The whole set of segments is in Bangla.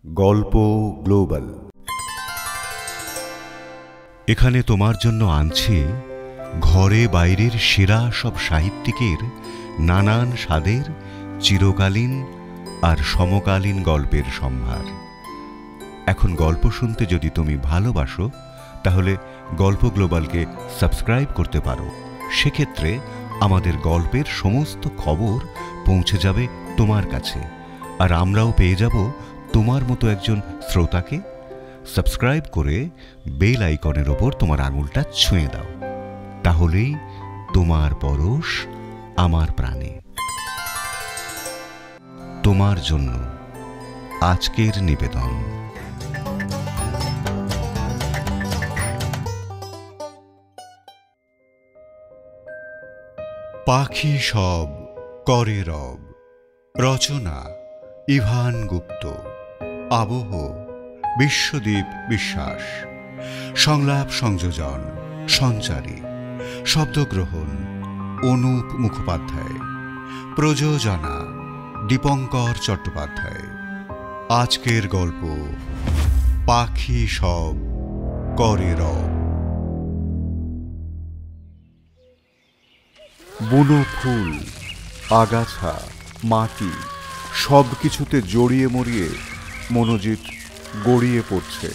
গল্প গ্লোবাল। এখানে তোমার জন্য আনছি ঘরে বাইরের সেরা সব সাহিত্যিকের নানান স্বাদের চিরকালীন আর সমকালীন গল্পের সম্ভার। এখন গল্প শুনতে যদি তুমি ভালোবাসো তাহলে গল্প গ্লোবালকে সাবস্ক্রাইব করতে পারো। সেক্ষেত্রে আমাদের গল্পের সমস্ত খবর পৌঁছে যাবে তোমার কাছে, আর আমরাও পেয়ে যাব তোমার মতো একজন শ্রোতাকে। সাবস্ক্রাইব করে বেল আইকনের ওপর তোমার আঙুলটা ছুঁয়ে দাও, তাহলেই তোমার পরশ আমার প্রাণে। তোমার জন্য আজকের নিবেদন। পাখি সব করে রব। রচনা ইভান গুপ্ত। আবহ বিশ্বদীপ বিশ্বাস। সংলাপ সংযোজন সঞ্চারী। শব্দগ্রহণ অনুপ মুখোপাধ্যায়। প্রযোজনা দীপঙ্কর চট্টোপাধ্যায়। আজকের গল্প পাখি সব করে রব। বুনো ফুল, আগাছা, মাটি সব কিছুতে জড়িয়ে মরিয়ে মনোজিৎ গড়িয়ে পড়ছে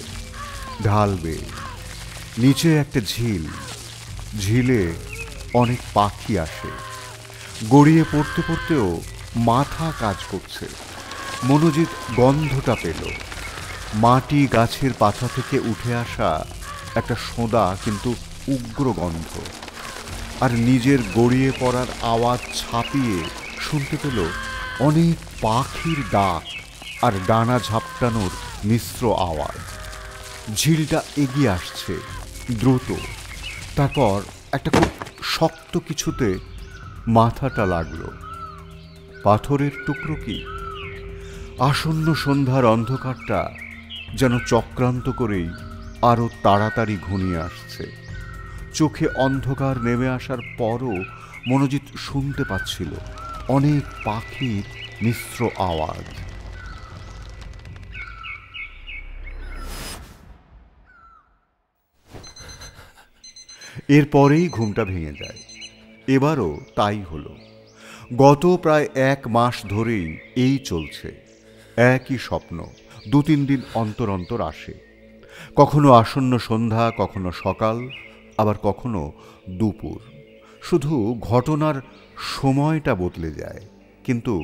ঢাল বেয়ে। নিচে একটা ঝিল, ঝিলে অনেক পাখি আসে। গড়িয়ে পড়তে পড়তেও মাথা কাজ করছে। মনোজিৎ গন্ধটা পেল। মাটি গাছের পাতা থেকে উঠে আসা একটা সোঁদা কিন্তু উগ্র গন্ধ। আর নিজের গড়িয়ে পড়ার আওয়াজ ছাপিয়ে শুনতে পেল অনেক পাখির ডাক আর ডানা ঝাপটানোর মিশ্র আওয়াজ। ঝিলটা এগিয়ে আসছে দ্রুত। তারপর একটা খুব শক্ত কিছুতে মাথাটা লাগলো। পাথরের টুকরো কি? আসন্ন সন্ধ্যার অন্ধকারটা যেন চক্রান্ত করেই আরো তাড়াতাড়ি ঘনিয়ে আসছে। চোখে অন্ধকার নেমে আসার পরও মনোজিৎ শুনতে পাচ্ছিল অনেক পাখির মিশ্র আওয়াজ। এরপরেই ঘুমটা ভেঙে যায়। এবারও তাই হলো। গত প্রায় 1 মাস ধরেই এই চলছে। একই স্বপ্ন 2-3 দিন অন্তর অন্তর আসে। কখনো আসন্ন সন্ধ্যা, কখনো সকাল, আবার কখনো দুপুর। শুধু ঘটনার সময়টা বদলে যায়, কিন্তু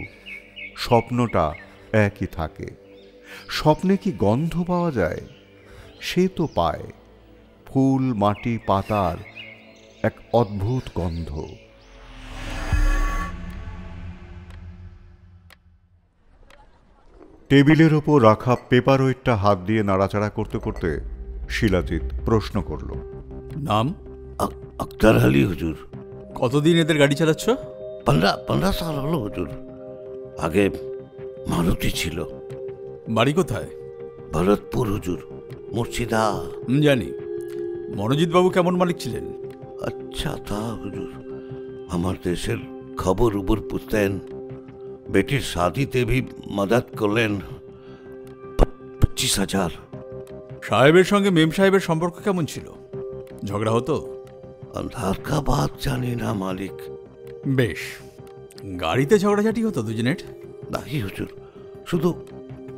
স্বপ্নটা একই থাকে। স্বপ্নে কি গন্ধ পাওয়া যায়? সে তো পায়। ফুল, মাটি, পাতার এক অদ্ভুত গন্ধ। টেবিলের ওপর রাখা পেপার ওয়েটটা হাত দিয়ে নাড়াচাড়া করতে করতে শিলাজিৎ প্রশ্ন করল, নাম? আক্তার আলী হুজুর। কতদিন এদের গাড়ি চালাচ্ছ? 15 সাল হলো হুজুর। আগে মারুতি ছিল। বাড়ি কোথায়? ভরতপুর হুজুর, মুর্শিদা। জানি। মনোজিৎ বাবু কেমন মালিক ছিলেন? আচ্ছা তা হুজুর, আমার দেশের খবর উবর পুছতেন। বেটির শাদিতে भी मदद করলেন। 25,000। সাহেবের সঙ্গে মেম সাহেবের সম্পর্ক কেমন ছিল? ঝগড়া হতো? अंधार का बात জানি না মালিক। বেশ। গাড়িতে ঝগড়াঝাটি হতো দুজনের? नहीं হুজুর, শুধু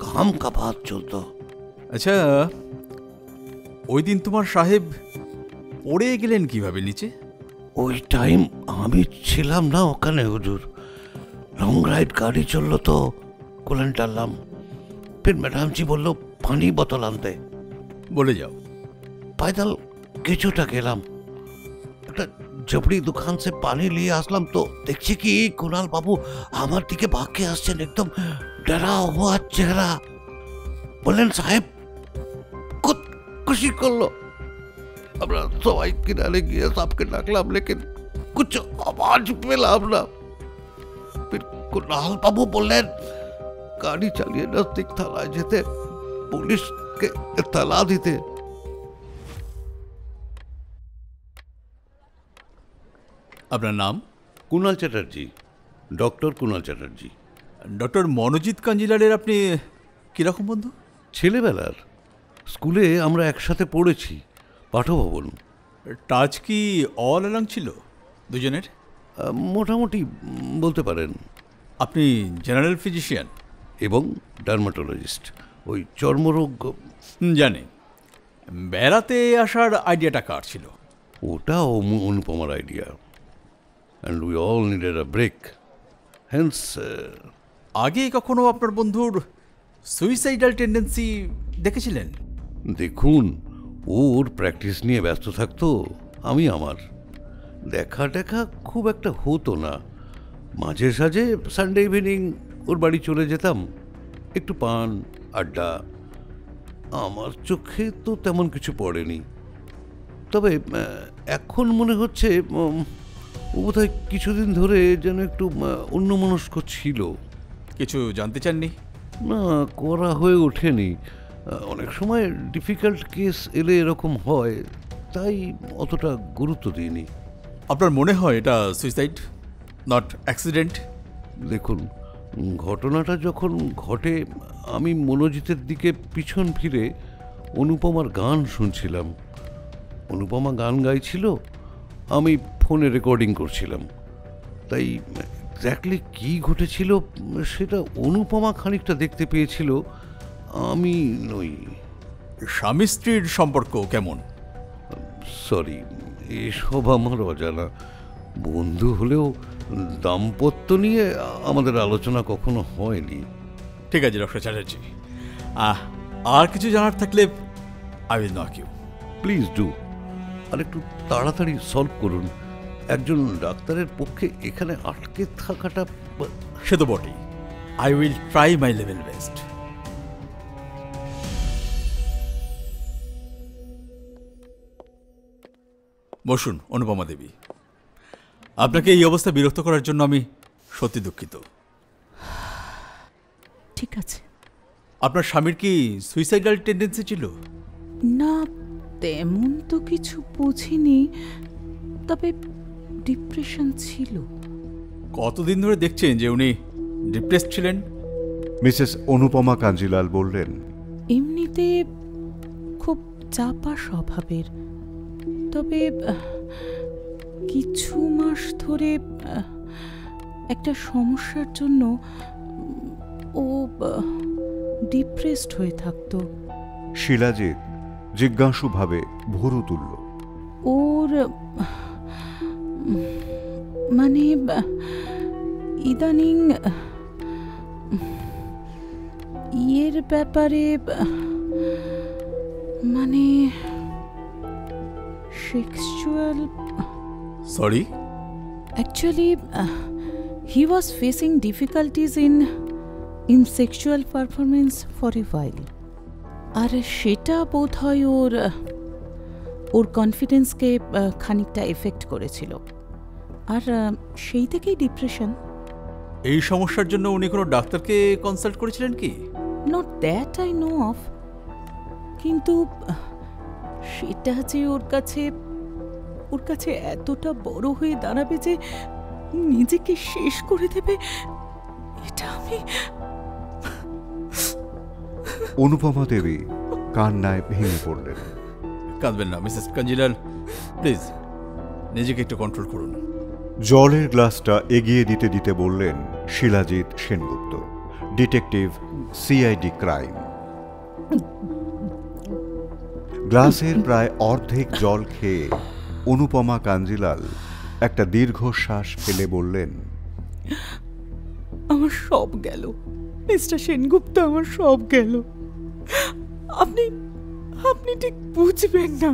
काम का बात চলতো। আচ্ছা, ওই দিন তোমার সাহেব পড়ে গেলেন কিভাবে নিচে? ওই টাইম আমি ছিলাম না ওখানে হুজুর। লং রাইড গাড়ি চললো তো কুলেন ডাললাম। फिर मैडम जी বললো পানি বোতল আনতে। বলে যাও। पैदल কিছুটা গেলাম। একটা জবড়ি দোকান से পানি নিয়ে আসলাম তো দেখছি কি কুনাল বাবু আমার দিকে ভাগে আসছেন, একদম ডরা হুয়া চেহারা। বললেন সাহেব, খুশি করলো। আমরা সবাই কিনারে গিয়ে সাহেবকে ডাকলাম, লেকিন कुछ आवाज পেলাম না। फिर कुणाल बाबू বললেন গাড়ি চালিয়ে নজদিক থানায় যেতে, পুলিশকে এতলা দিতে। আপনার নাম? কুণাল চ্যাটার্জি, ডক্টর কুণাল চ্যাটার্জি। ডক্টর মনোজিৎ কাঞ্জিলালের আপনি কীরকম বন্ধু? ছেলেবেলার, স্কুলে আমরা একসাথে পড়েছি, পাঠভবন। টাচ কি অল অ্যালং ছিল দুজনের? মোটামুটি বলতে পারেন। আপনি জেনারেল ফিজিশিয়ান এবং ডার্মাটোলজিস্ট, ওই চর্মরোগ। জানি। বেড়াতে আসার আইডিয়াটা কার ছিল? ওটাও অনুপমার idea. And we all needed a break. Hence আগে কখনো আপনার বন্ধুর সুইসাইডাল টেন্ডেন্সি দেখেছিলেন? দেখুন, ওর প্র্যাকটিস নিয়ে ব্যস্ত থাকতো, আমি আমার। দেখা খুব একটা হতো না। মাঝে সাঝে সানডে ইভিনিং ওর বাড়ি চলে যেতাম, একটু পান আড্ডা। আমার চোখে তো তেমন কিছু পড়েনি। তবে এখন মনে হচ্ছে ও বোধহয় কিছুদিন ধরে যেন একটু অন্যমনস্ক ছিল। কিছু জানতে চাননি? না, করা হয়ে ওঠেনি। অনেক সময় ডিফিকাল্ট কেস এলে এরকম হয়, তাই অতটা গুরুত্ব দিইনি। আপনার মনে হয় এটা সুইসাইড, নট অ্যাক্সিডেন্ট? দেখুন, ঘটনাটা যখন ঘটে আমি মনোজিতের দিকে পিছন ফিরে অনুপমার গান শুনছিলাম। অনুপমা গান গাইছিল, আমি ফোনে রেকর্ডিং করছিলাম। তাই এক্স্যাক্টলি কী ঘটেছিল সেটা অনুপমা খানিকটা দেখতে পেয়েছিল, আমি নই। স্বামী স্ত্রীর সম্পর্ক কেমন? সরি, এসব আমার অজানা। বন্ধু হলেও দাম্পত্য নিয়ে আমাদের আলোচনা কখনো হয়নি। ঠিক আছে ডক্টর চ্যাটার্জি, আর কিছু জানার থাকলে I will knock you. Please do. আর একটু তাড়াতাড়ি সলভ করুন। একজন ডাক্তারের পক্ষে এখানে আটকে থাকাটা। সে তো বটেই। I will try my level best. বসুন অনুপমা দেবী। আপনাকে এই অবস্থা বিরক্ত করার জন্য আমি সত্যি দুঃখিত। ঠিক আছে। আপনার স্বামীর কি সুইসাইডাল টেন্ডেন্সি ছিল? না, তেমন তো কিছু বুঝিনি, তবে ডিপ্রেশন ছিল। কতদিন ধরে দেখছেন যে উনি ডিপ্রেসড ছিলেন? মিসেস অনুপমা কাঞ্জিলাল বললেন, এমনিতে খুব চাপা স্বভাবের, তবে কিছু মাস ধরে একটা সমস্যার জন্য ও ডিপ্রেসড হয়ে থাকতো। শিলাজিৎ জিজ্ঞাসুভাবে ভুরু তুলল। ওর মানে ইদানিং ইয়ের ব্যাপারে, মানে sexual. Sorry? Actually, he was facing difficulties in sexual performance for a while. আর সেটা বোধহয় ওর কনফিডেন্সকে খানিকটা এফেক্ট করেছিল, আর সেই থেকেই ডিপ্রেশন। এই সমস্যার জন্য উনি কোনো ডাক্তারকে কনসাল্ট করেছিলেন কি? Not that I know of, কিন্তু সেটা যে ওর কাছে এতটা বড় হয়ে দাঁড়াবে যে নিজেকে শেষ করে দেবে, এটা আমি। অনুপমা দেবী কান্নায় ভেঙে পড়লেন। কাঁদবেন না মিসেস কাঞ্জিলাল, প্লিজ নিজেকে একটু কন্ট্রোল করুন। জলের গ্লাসটা এগিয়ে দিতে দিতে বললেন shilajit Sengupta, detective, CID crime. গ্লাসের প্রায় অর্ধেক জল খেয়ে অনুপমা কাঞ্জিলাল একটা দীর্ঘশ্বাস ফেলে বললেন, আমার সব গেল মিস্টার সেনগুপ্ত, আমার সব গেল। আপনি ঠিক বুঝবেন না।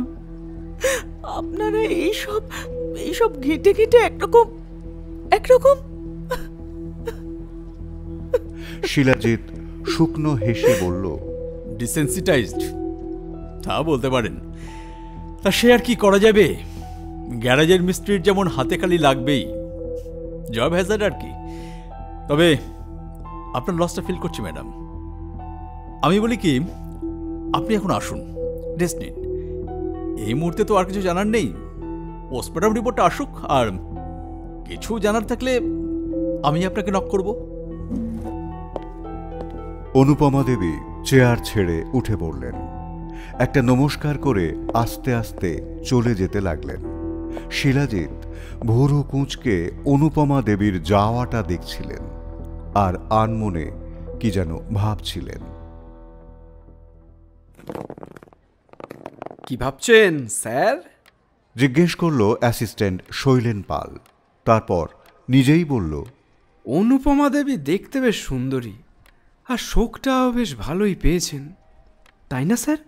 আপনারা এইসব ঘেটে ঘেটে একরকম। শিলাজিৎ শুকনো হেসে বলল, ডিসেন্সিটাইজড তা বলতে পারেন। তা সে আর কি করা যাবে, গ্যারাজের মিস্ত্রির যেমন হাতে খালি লাগবেই, জব হ্যাজার্ড আর কি। তবে আপনার লসটা ফিল করছি ম্যাডাম। আমি বলি কি, আপনি এখন আসুন, রেস্ট নিন। এই মুহূর্তে তো আর কিছু জানার নেই। পোস্টমর্টম রিপোর্টটা আসুক, আর কিছু জানার থাকলে আমি আপনাকে নক করব। অনুপমা দেবী চেয়ার ছেড়ে উঠে পড়লেন। একটা নমস্কার করে আস্তে আস্তে চলে যেতে লাগলেন। শিলাজিৎ ভুরু কুঁচকে অনুপমা দেবীর যাওয়াটা দেখছিলেন আর আনমনে কি যেন ভাবছিলেন। কি ভাবছেন স্যার? জিজ্ঞেস করল অ্যাসিস্ট্যান্ট শৈলেন পাল। তারপর নিজেই বলল, অনুপমা দেবী দেখতে বেশ সুন্দরী, আর শোকটাও বেশ ভালোই পেয়েছেন, তাই না স্যার?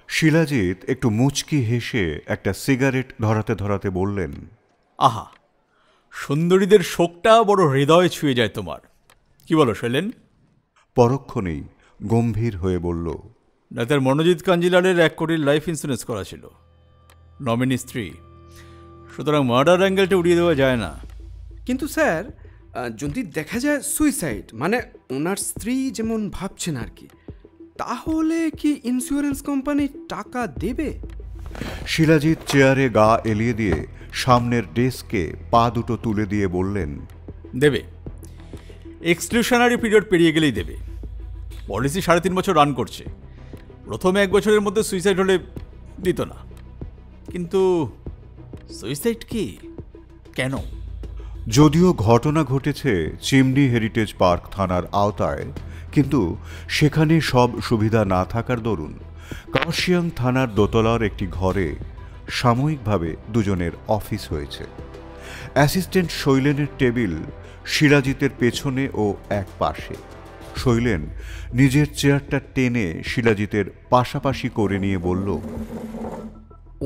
শিলাজিৎ একটু মুচকি হেসে একটা সিগারেট ধরাতে ধরাতে বললেন, আহা, সুন্দরীদের শোকটা বড় হৃদয় ছুঁয়ে যায় তোমার। কি বলো শৈলেন? পরক্ষণেই গম্ভীর হয়ে বলল, ডাক্তার মনোজিৎ কাঞ্জিলালের 1 কোটির লাইফ ইন্স্যুরেন্স করা ছিল, নমিনি স্ত্রী, সুতরাং মার্ডার অ্যাঙ্গেলটা উড়িয়ে দেওয়া যায় না। কিন্তু স্যার, যদি দেখা যায় সুইসাইড, মানে ওনার স্ত্রী যেমন ভাবছেন আর কি, তাহলে কি ইন্স্যুরেন্স কোম্পানি টাকা দেবে? শিলাজিৎ চেয়ারে গা এলিয়ে দিয়ে সামনের ডেস্কে পা দুটো তুলে দিয়ে বললেন, দেবে, এক্সক্লুশনারি পিরিয়ড পেরিয়ে গেলেই দেবে। পলিসি 3.5 বছর রান করছে, প্রথম 1 বছরের মধ্যে সুইসাইড হলে দিত না। কিন্তু সুইসাইড কি, কেন? যদিও ঘটনা ঘটেছে চিমনি হেরিটেজ পার্ক থানার আওতায়, কিন্তু সেখানে সব সুবিধা না থাকার দরুন কার্শিয়াং থানার দোতলার একটি ঘরে সাময়িকভাবে দুজনের অফিস হয়েছে। অ্যাসিস্ট্যান্ট শৈলেনের টেবিল শিলাজিতের পেছনে ও এক পাশে। শৈলেন নিজের চেয়ারটা টেনে শিলাজিতের পাশাপাশি করে নিয়ে বলল,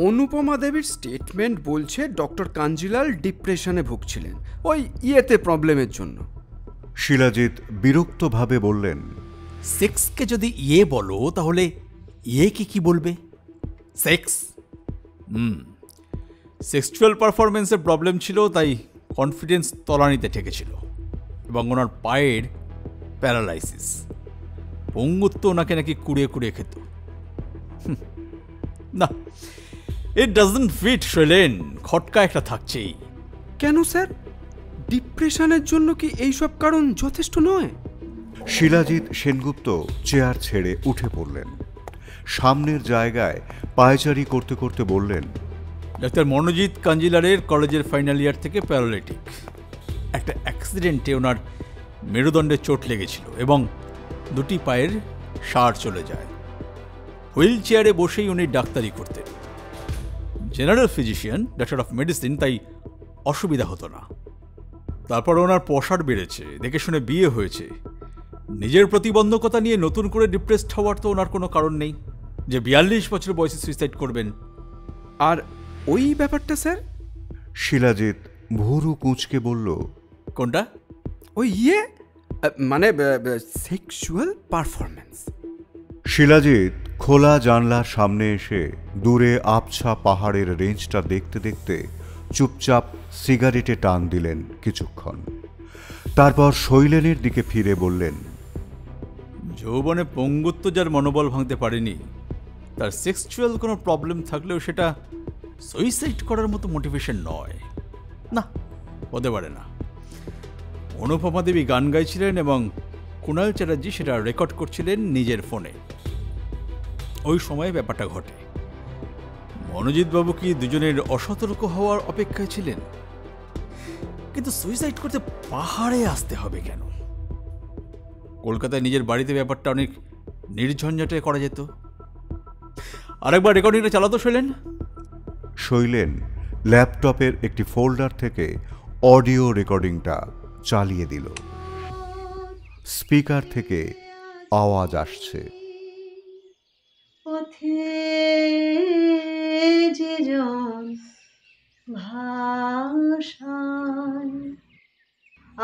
অনুপমা দেবীর স্টেটমেন্ট বলছে ডক্টর কাঞ্জিলাল ডিপ্রেশনে ভুগছিলেন, ওই ইয়েতে প্রবলেমের জন্য। শিলাজিৎ বিরক্তভাবে বললেন, সেক্সকে যদি ইয়ে বলো তাহলে ইয়ে কি বলবে? সেক্স সেক্সুয়াল পারফরমেন্সের প্রবলেম ছিল, তাই কনফিডেন্স তলানিতে ঠেকেছিল এবং ওনার পায়ের প্যারালাইসিস, পঙ্গুত্ব ওনাকে নাকি কুড়িয়ে কুড়িয়ে খেত। না, ইট ডাজন্ট ফিট শৈলেন, খটকা একটা থাকছেই। কেন স্যার, ডিপ্রেশনের জন্য কি এইসব কারণ যথেষ্ট নয়? শিলাজিৎ সেনগুপ্ত চেয়ার ছেড়ে উঠে পড়লেন। সামনের জায়গায় পায়চারি করতে করতে বললেন, ডাক্তার মনোজিৎ কাঞ্জিলালের কলেজের ফাইনাল ইয়ার থেকে প্যারালাইটিক। একটা অ্যাক্সিডেন্টে ওনার মেরুদণ্ডে চোট লেগেছিল এবং 2টি পায়ের সার চলে যায়। হুইল চেয়ারে বসেই উনি ডাক্তারি করতেন, general physician, doctor of medicine, তাই অসুবিধা হতো না। তারপর ওনার পসার বেড়েছে, দেখে শুনে বিয়ে হয়েছে। নিজের প্রতিবন্ধকতা নিয়ে নতুন করে ডিপ্রেসড হওয়ার তো ওনার কোনো কারণ নেই যে 42 বছর বয়সে সুইসাইড করবেন। আর ওই ব্যাপারটা স্যার? শিলাজিৎ ভুরু কুঁচকে বলল, কোনটা? ওই ইয়ে, মানে সেক্সুয়াল পারফরমেন্স। শিলাজিৎ খোলা জানলার সামনে এসে দূরে আবছা পাহাড়ের রেঞ্জটা দেখতে দেখতে চুপচাপ সিগারেটে টান দিলেন কিছুক্ষণ। তারপর শৈলেনের দিকে ফিরে বললেন, যৌবনে পঙ্গুত্ব যার মনোবল ভাঙতে পারেনি, তার সেক্সুয়াল কোনো প্রবলেম থাকলেও সেটা সুইসাইড করার মতো মোটিভেশন নয়। না, হতে পারে না। অনুপমা দেবী গান গাইছিলেন এবং কুণাল চ্যাটার্জি সেটা রেকর্ড করছিলেন নিজের ফোনে। ওই সময়ে ব্যাপারটা ঘটে। মনোজিৎ বাবু কি দুজনের অসতর্ক হওয়ার অপেক্ষায় ছিলেন? কিন্তু সুইসাইড করতে পাহাড়ে আসতে হবে কেন? কলকাতায় নিজের বাড়িতে ব্যাপারটা অনেক নির্ঝঞ্ঝাটে করা যেত। আরেকবার রেকর্ডিংটা চালাতো শৈলেন। শৈলেন ল্যাপটপের একটি ফোল্ডার থেকে অডিও রেকর্ডিংটা চালিয়ে দিল। স্পিকার থেকে আওয়াজ আসছে, পথে যে জন ভাষায়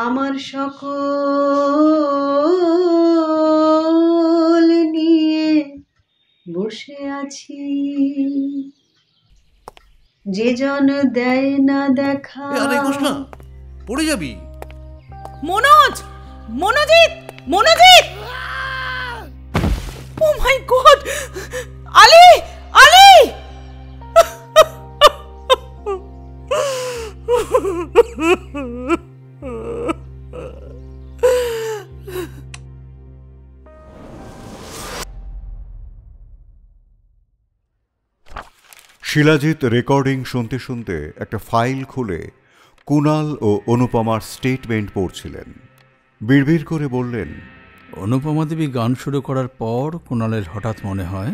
আমার সকল নিয়ে বসে আছি, যে জন দেয় না দেখা। আরে ঘোষ না, পড়ে যাবি। মনোজ, মনোজিৎ, মনোজিৎ! ও মাই গড! আলি, আলি! শিলাজিৎ রেকর্ডিং শুনতে শুনতে একটা ফাইল খুলে কুণাল ও অনুপমার স্টেটমেন্ট পড়ছিলেন। বিড়বিড় করে বললেন, অনুপমা দেবী গান শুরু করার পর কুণালের হঠাৎ মনে হয়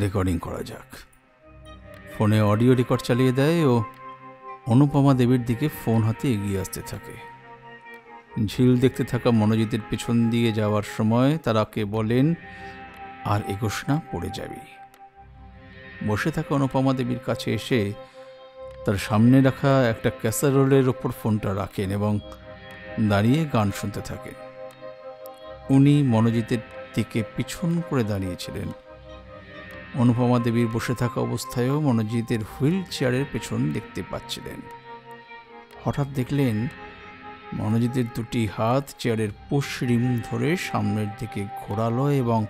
রেকর্ডিং করা যাক। ফোনে অডিও রেকর্ড চালিয়ে দেয় ও অনুপমা দেবীর দিকে ফোন হাতে এগিয়ে আসতে থাকে। ঝিল দেখতে থাকা মনোজিতের পেছন দিয়ে যাওয়ার সময় তারাকে বলেন, আর এগোস না, পড়ে যাবি। বসে থাকা অনুপমা দেবীর কাছে এসে তার সামনে রাখা একটা ক্যাসারোলের ওপর ফোনটা রাখেন এবং দাঁড়িয়ে গান শুনতে থাকেন। উনি মনোজিতের দিকে পিছন করে দাঁড়িয়েছিলেন। অনুপমা দেবীর বসে থাকা অবস্থায়ও মনোজিতের হুইল চেয়ারের পেছন দেখতে পাচ্ছিলেন। হঠাৎ দেখলেন মনোজিতের দুটি হাত চেয়ারের পুশ রিম ধরে সামনের দিকে ঘোরালো এবং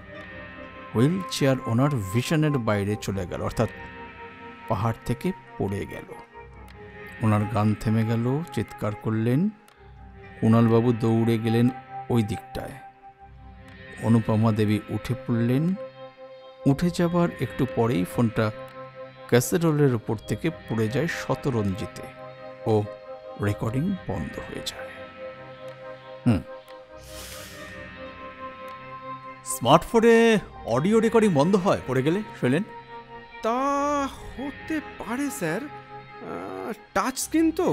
হুইল চেয়ার ওনার ভিশনের বাইরে চলে গেল, অর্থাৎ পাহাড় থেকে পড়ে গেল। ওনার গান থেমে গেল, চিৎকার করলেন। কুণালবাবু দৌড়ে গেলেন ওই দিকটায়। অনুপমা দেবী উঠে পড়লেন। উঠে যাবার একটু পরেই ফোনটা ক্যাসেরোলের উপর থেকে পড়ে যায় শতরঞ্জিতে ও রেকর্ডিং বন্ধ হয়ে যায়। স্মার্টফোনে অডিও রেকর্ডিং বন্ধ হয় পড়ে গেলে, শৈলেন? তা হতে পারে স্যার, টাচ স্ক্রিন তো,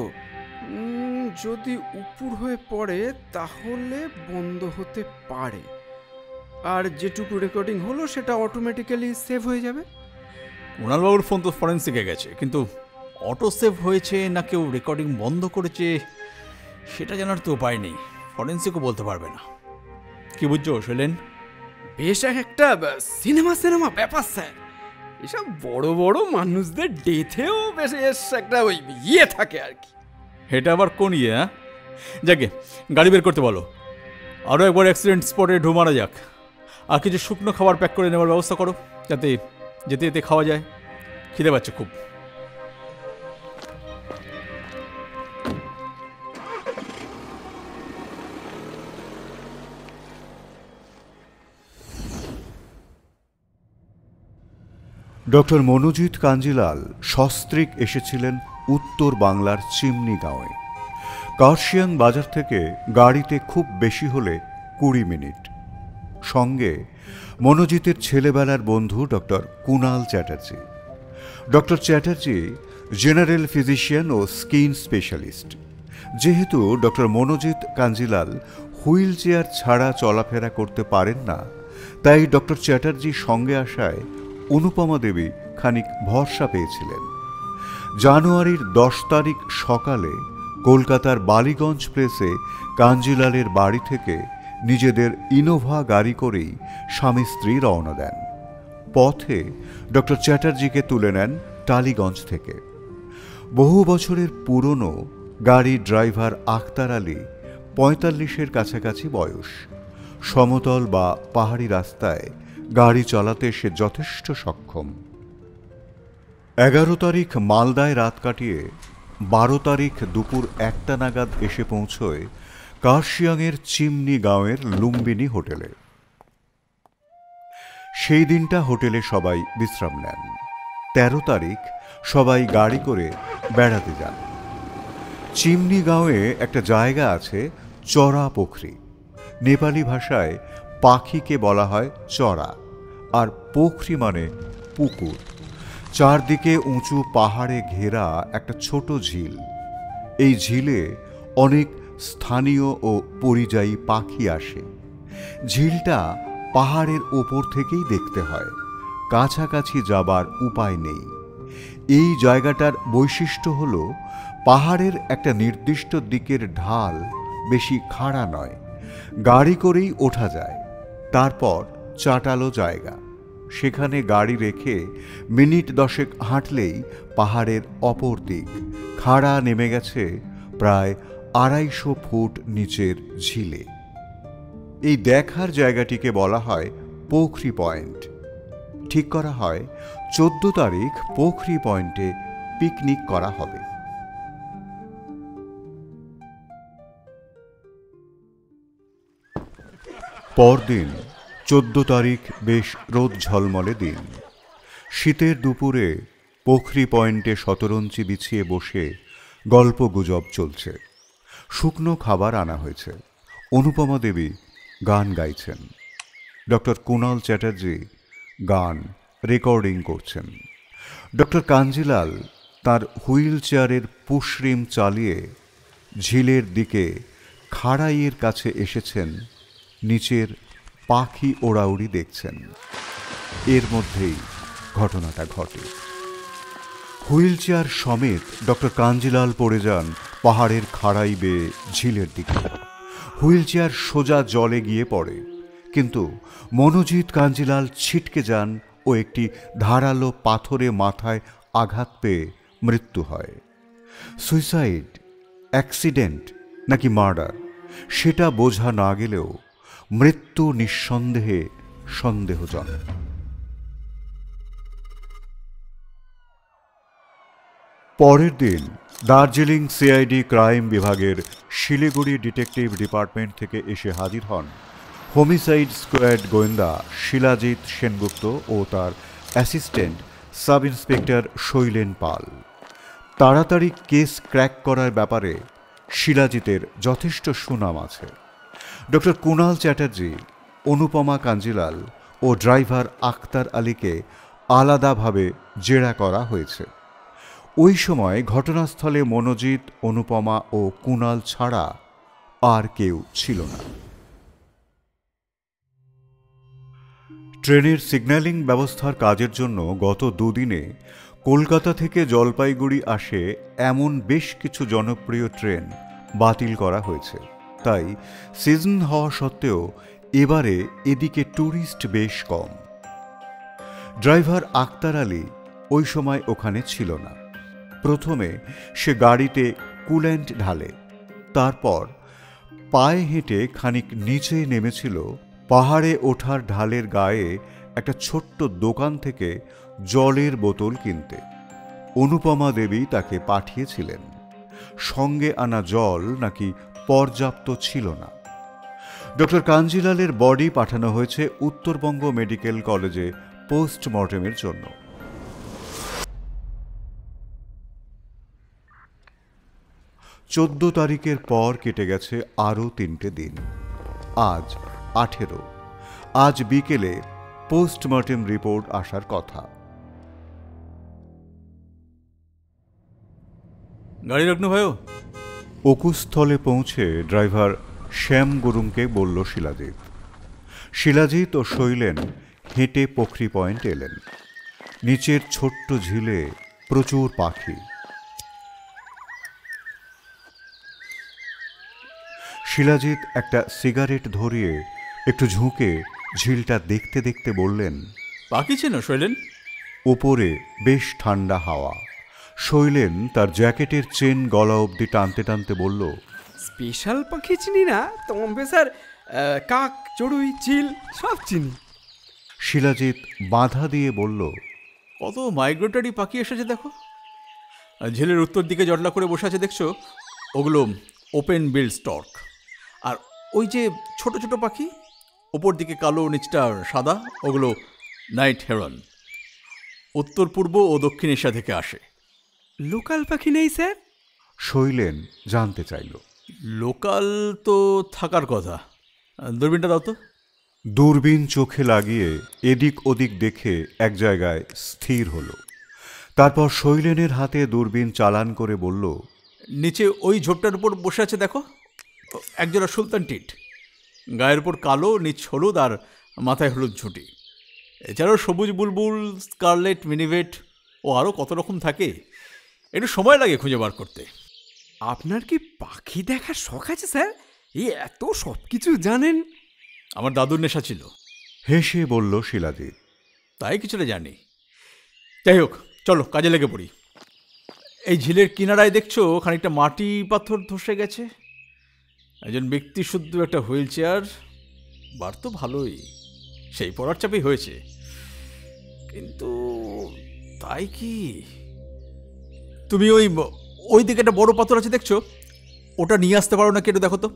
যদি উপর হয়ে পড়ে তাহলে বন্ধ হতে পারে। আর যেটুকু রেকর্ডিং হলো সেটা অটোমেটিক্যালি সেভ হয়ে যাবে। কুণালবাবুর ফোন তো ফরেন্সিকে গেছে, কিন্তু অটো সেভ হয়েছে না কেউ রেকর্ডিং বন্ধ করেছে সেটা জানার তো উপায় নেই, ফরেন্সিকও বলতে পারবে না। কি বুঝছো শৈলেন? বেশ একটা সিনেমা ব্যাপার স্যার। এসব বড় বড় মানুষদের ডেথেও বেশ একটা ওই ইয়ে থাকে আর কি। এটা আবার কোন ইয়ে? হ্যাঁ, যাকে গাড়ি বের করতে বলো, আরও একবার অ্যাক্সিডেন্ট স্পটে ঢু মারা যাক। আর কিছু শুকনো খাবার প্যাক করে নেওয়ার ব্যবস্থা করো, যাতে যেতে যেতে খাওয়া যায়। খিদে পাচ্ছে খুব। ডক্টর মনোজিৎ কাঞ্জিলাল সস্ত্রীক এসেছিলেন উত্তর বাংলার চিমনি গাঁয়ে। কার্শিয়াং বাজার থেকে গাড়িতে খুব বেশি হলে 20 মিনিট। সঙ্গে মনোজিতের ছেলেবেলার বন্ধু doctor Kunal Chatterjee. Doctor Chatterjee general physician ও স্কিন স্পেশালিস্ট। যেহেতু doctor Manojit Kanjilal wheel chair ছাড়া চলাফেরা করতে পারেন না, তাই ডক্টর চ্যাটার্জির সঙ্গে আসায় অনুপমা দেবী খানিক ভরসা পেয়েছিলেন। জানুয়ারির 10 তারিখ সকালে কলকাতার বালিগঞ্জ প্লেসে কাঞ্জিলালের বাড়ি থেকে নিজেদের ইনোভা গাড়ি করেই স্বামী স্ত্রী রওনা দেন। পথে ডক্টর চ্যাটার্জিকে তুলে নেন টালিগঞ্জ থেকে। বহু বছরের পুরনো গাড়ির ড্রাইভার আখতার আলী, 45-এর কাছাকাছি বয়স। সমতল বা পাহাড়ি রাস্তায় গাড়ি চালাতে সে যথেষ্ট সক্ষম। 11 তারিখ মালদায় রাত কাটিয়ে 12 তারিখ দুপুর 1টা নাগাদ এসে পৌঁছয় কার্শিয়াংয়ের চিমনি গাঁয়ের লুম্বিনী হোটেলে। সেই দিনটা হোটেলে সবাই বিশ্রাম নেন। 13 তারিখ সবাই গাড়ি করে বেড়াতে যান। চিমনি গাঁয়ে একটা জায়গা আছে চড়া পুখরি। নেপালি ভাষায় পাখিকে বলা হয় চড়া, আর পুখরি মানে পুকুর। চারদিকে উঁচু পাহাড়ে ঘেরা একটা ছোট ঝিল। এই ঝিলে অনেক স্থানীয় ও পরিযায়ী পাখি আসে। ঝিলটা পাহাড়ের ওপর থেকেই দেখতে হয়, কাছাকাছি যাবার উপায় নেই। এই জায়গাটার বৈশিষ্ট্য হল পাহাড়ের একটা নির্দিষ্ট দিকের ঢাল বেশি খাড়া নয়, গাড়ি করেই ওঠা যায়। তারপর চাটালো জায়গা, সেখানে গাড়ি রেখে মিনিট 10 হাঁটলেই পাহাড়ের অপর দিক। খাড়া নেমে গেছে প্রায় 250 ফুট নিচের ঝিলে। এই দেখার জায়গাটিকে বলা হয় পোখরি পয়েন্ট। ঠিক করা হয় 14 তারিখ পোখরি পয়েন্টে পিকনিক করা হবে। পরদিন 14 তারিখ বেশ রোদ ঝলমলে দিন। শীতের দুপুরে পোখরি পয়েন্টে শতরঞ্চি বিছিয়ে বসে গল্প গুজব চলছে। শুকনো খাবার আনা হয়েছে। অনুপমা দেবী গান গাইছেন। ডক্টর কুণাল চ্যাটার্জি গান রেকর্ডিং করছেন। ডক্টর কাঞ্জিলাল তার হুইল চেয়ারের পুশরিম চালিয়ে ঝিলের দিকে খাড়াইয়ের কাছে এসেছেন, নিচের পাখি ওড়াউড়ি দেখছেন। এর মধ্যেই ঘটনাটা ঘটে। হুইল চেয়ার সমেত ডক্টর কাঞ্জিলাল পড়ে যান পাহাড়ের খাড়াই বেয়ে ঝিলের দিকে। হুইল চেয়ার সোজা জলে গিয়ে পড়ে, কিন্তু মনোজিৎ কাঞ্জিলাল ছিটকে যান ও একটি ধারালো পাথরে মাথায় আঘাত পেয়ে মৃত্যু হয়। সুইসাইড, অ্যাক্সিডেন্ট নাকি মার্ডার সেটা বোঝা না গেলেও মৃত্যু নিঃসন্দেহে সন্দেহজনক। পরের দিন দার্জিলিং সিআইডি ক্রাইম বিভাগের শিলিগুড়ি ডিটেকটিভ ডিপার্টমেন্ট থেকে এসে হাজির হন হোমিসাইড স্কোয়াড গোয়েন্দা শিলাজিৎ সেনগুপ্ত ও তার অ্যাসিস্ট্যান্ট সাব ইন্সপেক্টর শৈলেন পাল। তাড়াতাড়ি কেস ক্র্যাক করার ব্যাপারে শিলাজিতের যথেষ্ট সুনাম আছে। ডক্টর কুণাল চ্যাটার্জি, অনুপমা কাঞ্জিলাল ও ড্রাইভার আখতার আলীকে আলাদাভাবে জেরা করা হয়েছে। ওই সময় ঘটনাস্থলে মনোজিৎ, অনুপমা ও কুণাল ছাড়া আর কেউ ছিল না। ট্রেনের সিগন্যালিং ব্যবস্থার কাজের জন্য গত দুদিনে কলকাতা থেকে জলপাইগুড়ি আসে এমন বেশ কিছু জনপ্রিয় ট্রেন বাতিল করা হয়েছে। তাই সিজন হওয়া সত্ত্বেও এবারে এদিকে ট্যুরিস্ট বেশ কম। ড্রাইভার আখতার আলী ওই সময় ওখানে ছিল না। প্রথমে সে গাড়িতে কুল্যান্ট ঢালে, তারপর পায়ে হেঁটে খানিক নিচে নেমেছিল পাহাড়ে ওঠার ঢালের গায়ে একটা ছোট্ট দোকান থেকে জলের বোতল কিনতে। অনুপমা দেবী তাকে পাঠিয়েছিলেন। সঙ্গে আনা জল নাকি পর্যাপ্ত ছিল না। ডক্টর কাঞ্জিলালের বডি পাঠানো হয়েছে উত্তরবঙ্গ মেডিকেল কলেজে পোস্টমর্টেমের জন্য। 14 তারিখের পর কেটে গেছে আরও 3টে দিন। আজ 18। আজ বিকেলে পোস্টমর্টেম রিপোর্ট আসার কথা। গাড়ি রাখনু ভাইও। অকুস্থলে পৌঁছে ড্রাইভার শ্যাম গুরুংকে বলল শিলাজিৎ। শিলাজিৎ ও শৈলেন হেঁটে পোখরি পয়েন্ট এলেন। নিচের ছোট্ট ঝিলে প্রচুর পাখি। শিলাজিৎ একটা সিগারেট ধরিয়ে একটু ঝুঁকে ঝিলটা দেখতে দেখতে বললেন, পাখি ছিল শৈলেন? ওপরে বেশ ঠান্ডা হাওয়া। শৈলেন তার জ্যাকেটের চেন গলা অবধি টানতে টানতে বলল, স্পেশাল পাখি চিনি না, তবে স্যার কাক, চড়ুই, চিল সব চিনি। শিলাজিৎ বাধা দিয়ে বলল, কত মাইগ্রেটরি পাখি এসেছে দেখো। ঝিলের উত্তর দিকে জটলা করে বসে আছে দেখছো, ওগুলো ওপেন বিল স্টর্ক। আর ওই যে ছোট ছোট পাখি ওপর দিকে কালো নিচটা সাদা, ওগুলো নাইট হেরন। উত্তর পূর্ব ও দক্ষিণ এশিয়া থেকে আসে। লোকাল পাখি নেই স্যার? শৈলেন জানতে চাইল। লোকাল তো থাকার কথা। দূরবীনটা দাও তো। দূরবীন চোখে লাগিয়ে এদিক ওদিক দেখে এক জায়গায় স্থির হল। তারপর শৈলেনের হাতে দূরবীন চালান করে বলল, নিচে ওই ঝোপটার উপর বসে আছে দেখো, একজোড়া সুলতান টিট। গায়ের উপর কালো, নিচ হলুদ আর মাথায় হলুদ ঝুঁটি। এছাড়াও সবুজ বুলবুল, স্কারলেট, মিনিভেট ও আরও কত রকম থাকে। একটু সময় লাগে খুঁজে বার করতে। আপনার কি পাখি দেখার শখ আছে স্যার? এই এত সব কিছু জানেন? আমার দাদুর নেশা ছিল। হেসে বলল শিলাজিৎ। তাই কিছুটা জানি। যাই হোক, চলো কাজে লেগে পড়ি। এই ঝিলের কিনারায় দেখছো খানিকটা মাটি পাথর ধসে গেছে। একজন ব্যক্তি শুদ্ধ একটা হুইল চেয়ার, বার তো ভালোই, সেই পড়ার চাপেই হয়েছে। কিন্তু তাই কি? তুমি ওই দিকে একটা বড় পাথর আছে দেখছো, ওটা নিয়ে আসতে পারো না? কেটে দেখো তো।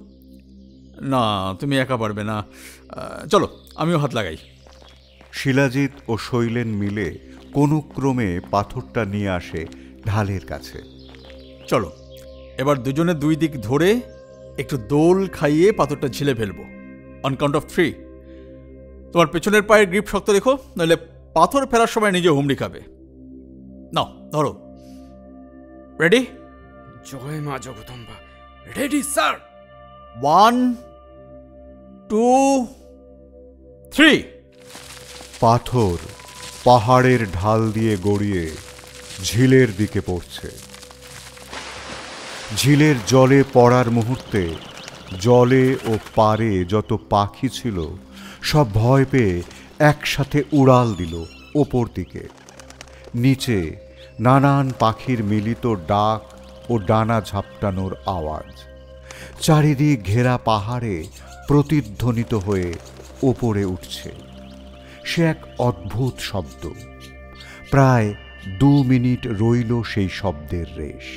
না, তুমি একা পারবে না। চলো আমিও হাত লাগাই। শিলাজিৎ ও শৈলেন মিলে কোনো ক্রমে পাথরটা নিয়ে আসে ঢালের কাছে। চলো এবার দুজনে দুই দিক ধরে একটু দোল খাইয়ে পাথরটা ঝিলে ফেলবো। On count of 3। তোমার পেছনের পায়ের গ্রিপ শক্ত রেখো, নাহলে পাথর ফেরার সময় নিজে হুমড়ি খাবে। নাও ধরো। রেডি? জয় মা জগদম্বা। Ready sir. 1 2 3। পাথর পাহাড়ের ঢাল দিয়ে গড়িয়ে ঝিলের দিকে পড়ছে। ঝিলের জলে পড়ার মুহূর্তে জলে ও পারে যত পাখি ছিল সব ভয় পেয়ে একসাথে উড়াল দিল ওপর দিকে। নিচে নানান পাখির মিলিত ডাক ও ডানা ঝাপটানোর আওয়াজ চারিদিক ঘেরা পাহাড়ে প্রতিধ্বনিত হয়ে ওপরে উঠছে। সে এক অদ্ভুত শব্দ। প্রায় 2 মিনিট রইল সেই শব্দের রেশ।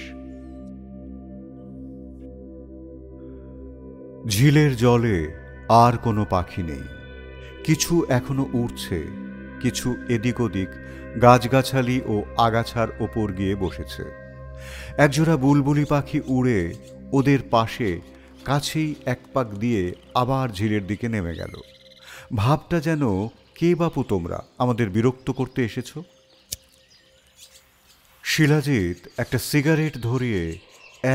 ঝিলের জলে আর কোনো পাখি নেই। কিছু এখনো উড়ছে, কিছু এদিক ওদিক গাছগাছালি ও আগাছার ওপর গিয়ে বসেছে। একজোড়া বুলবুলি পাখি উড়ে ওদের পাশে কাছেই এক পাক দিয়ে আবার ঝিলের দিকে নেমে গেল। ভাবটা যেন, কে বাপু তোমরা আমাদের বিরক্ত করতে এসেছ? শিলাজিৎ একটা সিগারেট ধরিয়ে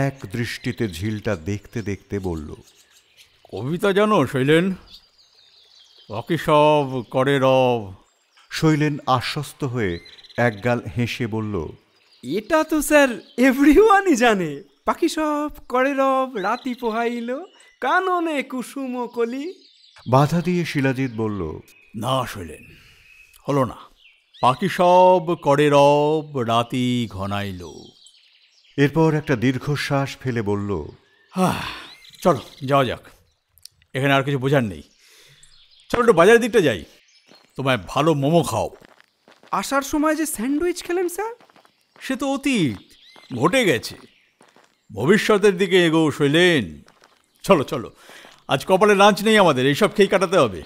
এক দৃষ্টিতে ঝিলটা দেখতে দেখতে বলল, কবিতা জানো শৈলেন? বাকি সব করে রব। শৈলেন আশ্বস্ত হয়ে একগাল হেসে বলল, এটা তো স্যার এভরিওয়ানই জানে। পাখি সব করে রব, রাতি পোহাইল, কাননে কুসুম কলি। বাধা দিয়ে শিলাজিৎ বলল, না শৈলেন, হলো না। বাকি সব করে রব, রাতি ঘনাইল। এরপর একটা দীর্ঘশ্বাস ফেলে বলল, চলো যাওয়া যাক, এখানে আর কিছু বোঝার নেই। চলো একটু বাজারের দিকটা যাই, তোমায় ভালো মোমো খাও। আসার সময় যে স্যান্ডউইচ খেলেন স্যার, সে তো অতীত, ঘটে গেছে। ভবিষ্যতের দিকে এগো শৈলেন। চলো চলো, আজ কপালে লাঞ্চ নেই আমাদের, এইসব খেয়ে কাটাতে হবে।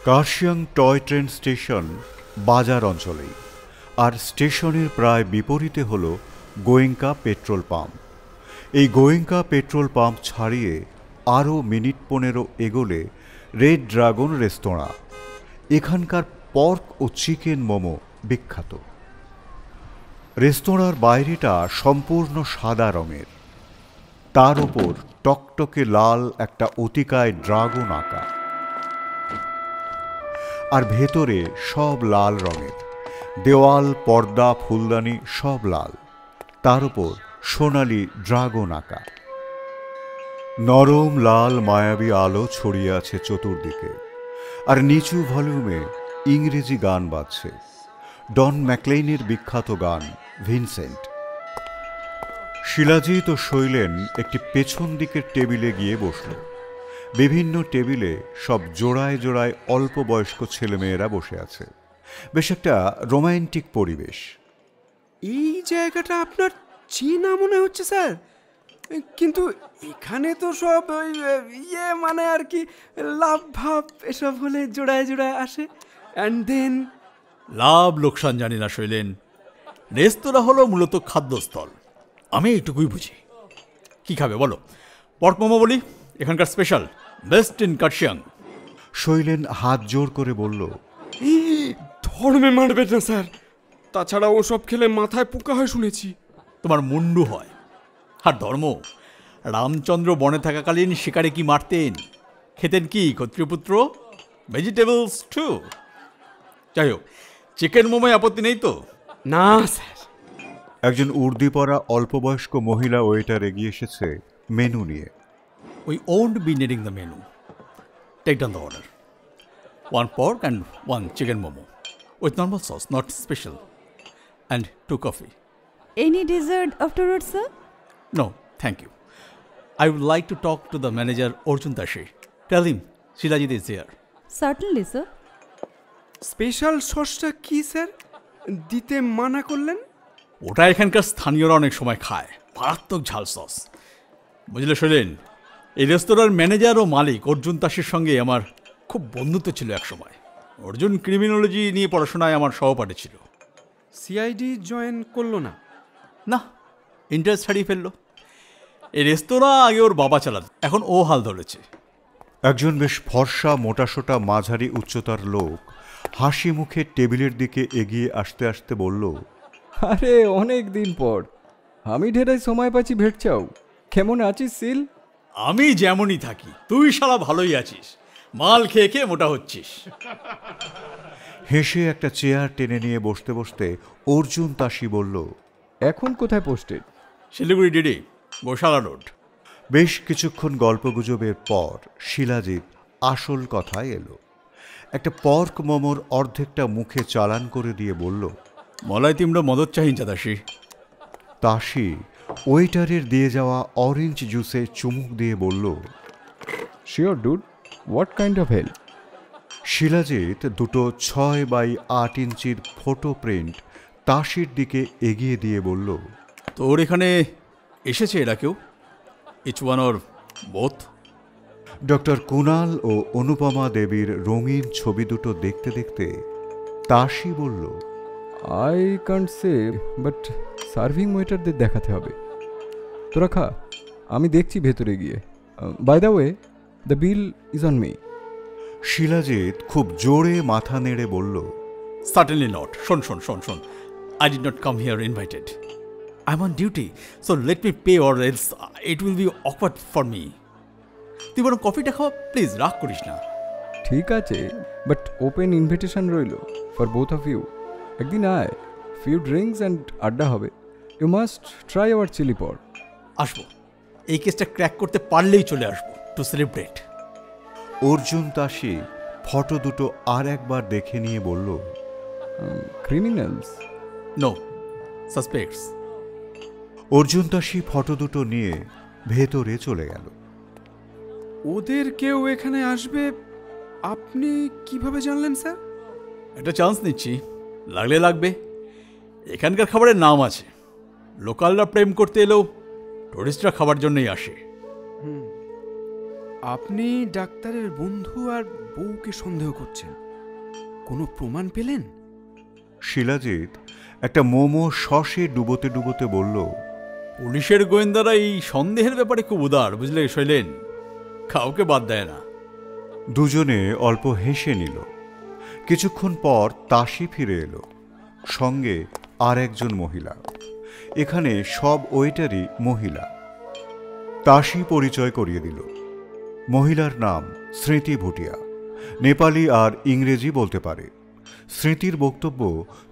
কার্শিয়াং টয় ট্রেন স্টেশন বাজার অঞ্চলেই, আর স্টেশনের প্রায় বিপরীতে হল গোয়েঙ্কা পেট্রোল পাম্প। এই গোয়েঙ্কা পেট্রোল পাম্প ছাড়িয়ে আরও মিনিট 15 এগোলে রেড ড্রাগন রেস্তোরাঁ। এখানকার পর্ক ও চিকেন মোমো বিখ্যাত। রেস্তোরাঁর বাইরেটা সম্পূর্ণ সাদা রঙের, তার ওপর টকটকে লাল একটা অতিকায় ড্রাগন আঁকা, আর ভেতরে সব লাল রঙের। দেওয়াল, পর্দা, ফুলদানি সব লাল, তার উপর সোনালি ড্রাগন আঁকা। নরম লাল মায়াবী আলো ছড়িয়ে আছে চতুর্দিকে, আর নিচু ভলিউমে ইংরেজি গান বাজছে, ডন ম্যাকলেইনের বিখ্যাত গান ভিনসেন্ট। শিলাজিৎ ও শৈলেন একটি পেছন দিকের টেবিলে গিয়ে বসল। বিভিন্ন টেবিলে সব জোড়ায় জোড়ায় অল্প বয়স্ক ছেলেমেয়েরা বসে আছে। বেশ একটা রোমান্টিক পরিবেশ। এই জায়গাটা আপনার চেনা মনে হচ্ছে স্যার, কিন্তু এখানে তো সব মানে আর কি লাভ ভাব এসব হলে জোড়ায় জোড়ায় আসে। অ্যান্ড দেন লাভ লোকসান জানি না শৈলেন, রেস্তোরাঁ হলো মূলত খাদ্যস্থল, আমি এইটুকুই বুঝি। কি খাবে বলো? পর্ক মোমো বলি, এখানকার special, best in Kurseong. Shailen হাত জোর করে বলল, ধর্মে মারবেন না স্যার, তাছাড়া ওসব খেলে মাথায় পোকা হয় শুনেছি। তোমার মুন্ডু হয়। আর ধর্ম, রামচন্দ্র বনে থাকাকালীন শিকারে কি মারতেন? খেতেন কি ক্ষত্রিয়পুত্র? Vegetables two. যাই হোক, চিকেন মোমোয় আপত্তি নেই তো? না স্যার। একজন উর্দি পরা অল্পবয়স্ক মহিলা ওয়েটার এগিয়ে এসেছে মেনু নিয়ে। We won't be needing the menu. Take down the order. 1 pork and 1 chicken momo. With normal sauce, not special. And 2 coffee. Any dessert afterwards, sir? No, thank you. I would like to talk to the manager, Arjun Tashi. Tell him Shilajit is here. Certainly, sir. Special সসটা কি স্যার দিতে মানা করলেন? ওটা এখানকার স্থানীয়রা অনেক সময় খায়, মারাত্মক ঝাল সস। বুঝলে শৈলেন, এই রেস্তোরাঁর ম্যানেজার ও মালিক অর্জুন দাসের সঙ্গে আমার খুব বন্ধুত্ব ছিল একসময়। অর্জুন ক্রিমিনোলজি নিয়ে পড়াশোনায় আমার সহপাঠী ছিল। সিআইডি জয়েন করলো না? না, ইন্টারেস্ট হারিয়ে ফেললো। এই রেস্তোরাঁ আগে ওর বাবা চালাত, এখন ও হাল ধরেছে। একজন বেশ ফর্সা মোটাসোটা মাঝারি উচ্চতার লোক হাসি মুখে টেবিলের দিকে এগিয়ে আসতে আসতে বলল, আরে অনেক দিন পর, আমি ঢেরাই সময় পাচ্ছি ভেট চাও। কেমন আছিস সিল? আমি যেমনই থাকি, তুই শালা ভালোই আছিস, মাল খেয়ে খেয়ে মোটা হচ্ছিস। হেসে একটা চেয়ার টেনে নিয়ে বসতে বসতে অর্জুন তাসি বলল, এখন কোথায় পোস্টেড? শিলিগুড়ি ডিডি, গোশালা রোড। বেশ কিছুক্ষণ গল্পগুজবের পর শিলাজিৎ আসল কথায় এলো। একটা পর্ক মোমোর অর্ধেকটা মুখে চালান করে দিয়ে বলল, মলাই তিমড়ো মদত চাহিন চাদাসি। তাসি ওয়েটারের দিয়ে যাওয়া অরেঞ্জ জুসে চুমুক দিয়ে বলল, sure dude, what kind of help? Shilajit দুটো 6x8 ইঞ্চির ফটো প্রিন্ট তাসির দিকে এগিয়ে দিয়ে বলল, তোর এখানে এসেছে এরা কেউ? Each one or both? Doctor Kunal ও অনুপমা দেবীর রঙিন ছবি দুটো দেখতে দেখতে তাসি বলল, I can't say, but serving ওয়েটারদের দেখাতে হবে। তোরা খা, আমি দেখছি ভেতরে গিয়ে। By the way, the bill is on me. Shilajit খুব জোরে মাথা নেড়ে বলল, সার্টেনলি নট। শোন শোন শোন শোন, I did not come here invited. I am on duty, so let me pay or else it will be awkward for me. তুই বরং কফিটা খাওয়া প্লিজ, রাগ করিস না। ঠিক আছে, বাট ওপেন ইনভিটেশন রইল ফর বোথ অফ ইউ। একদিন আয়, ফিউ ড্রিঙ্কস অ্যান্ড আড্ডা হবে। You must try our chilli pork. আসবো, এই কেসটা ক্র্যাক করতে পারলেই চলে আসবো টু সেলিব্রেট। অর্জুন তাসি ফটো দুটো আর একবার দেখে নিয়ে বলল, criminals? No, suspects. Arjun Tashi ফটো দুটো নিয়ে ভেতরে চলে গেল। ওদের কেউ এখানে আসবে আপনি কিভাবে জানলেন স্যার? একটা চান্স নিচ্ছি, লাগলে লাগবে। এখানকার খাবারের নাম আছে, লোকালরা প্রেম করতে এলেও টুরিস্টরা খাবার জন্যই আসে। আপনি ডাক্তারের বন্ধু আর বউকে সন্দেহ করছেন, কোনো প্রমাণ পেলেন? শিলাজিৎ একটা মোমো সসে ডুবোতে ডুবোতে বলল, পুলিশের গোয়েন্দারা এই সন্দেহের ব্যাপারে খুব উদার, বুঝলে শৈলেন, কাউকে বাদ দেয় না। দুজনে অল্প হেসে নিল। কিছুক্ষণ পর তাসি ফিরে এলো, সঙ্গে আর একজন মহিলা। এখানে সব ওয়েটারই মহিলা। তাসি পরিচয় করিয়ে দিল। মহিলার নাম স্মৃতি ভুটিয়া, নেপালি আর ইংরেজি বলতে পারে। স্মৃতির বক্তব্য,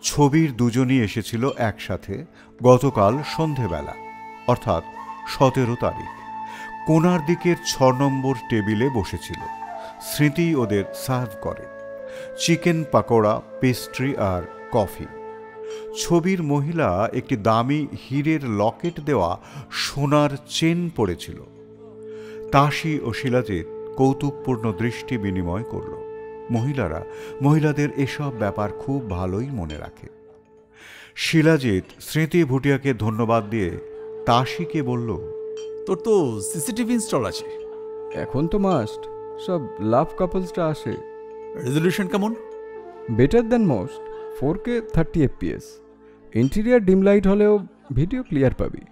ছবির দুজনই এসেছিল একসাথে গতকাল সন্ধেবেলা, অর্থাৎ 17 তারিখ। কোণার দিকের 6 নম্বর টেবিলে বসেছিল। স্মৃতি ওদের সার্ভ করে চিকেন পাকোড়া, পেস্ট্রি আর কফি। ছবির মহিলা একটি দামি হীরের লকেট দেওয়া সোনার চেন পরেছিল। তাসি ও শিলাজিৎ কৌতুকপূর্ণ দৃষ্টি বিনিময় করল। মহিলারা মহিলাদের এসব ব্যাপার খুব ভালোই মনে রাখে। শিলাজিৎ স্মৃতি ভুটিয়াকে ধন্যবাদ দিয়ে তাসিকে বলল, তোর তো সিসিটিভি ইনস্টল আছে? এখন তো মাস্ট, সব লাভ কাপলসটা আসে। রেজলিউশন কেমন? Better than most, 4K 30 FPS। Interior dim light হলেও ভিডিও ক্লিয়ার পাবি।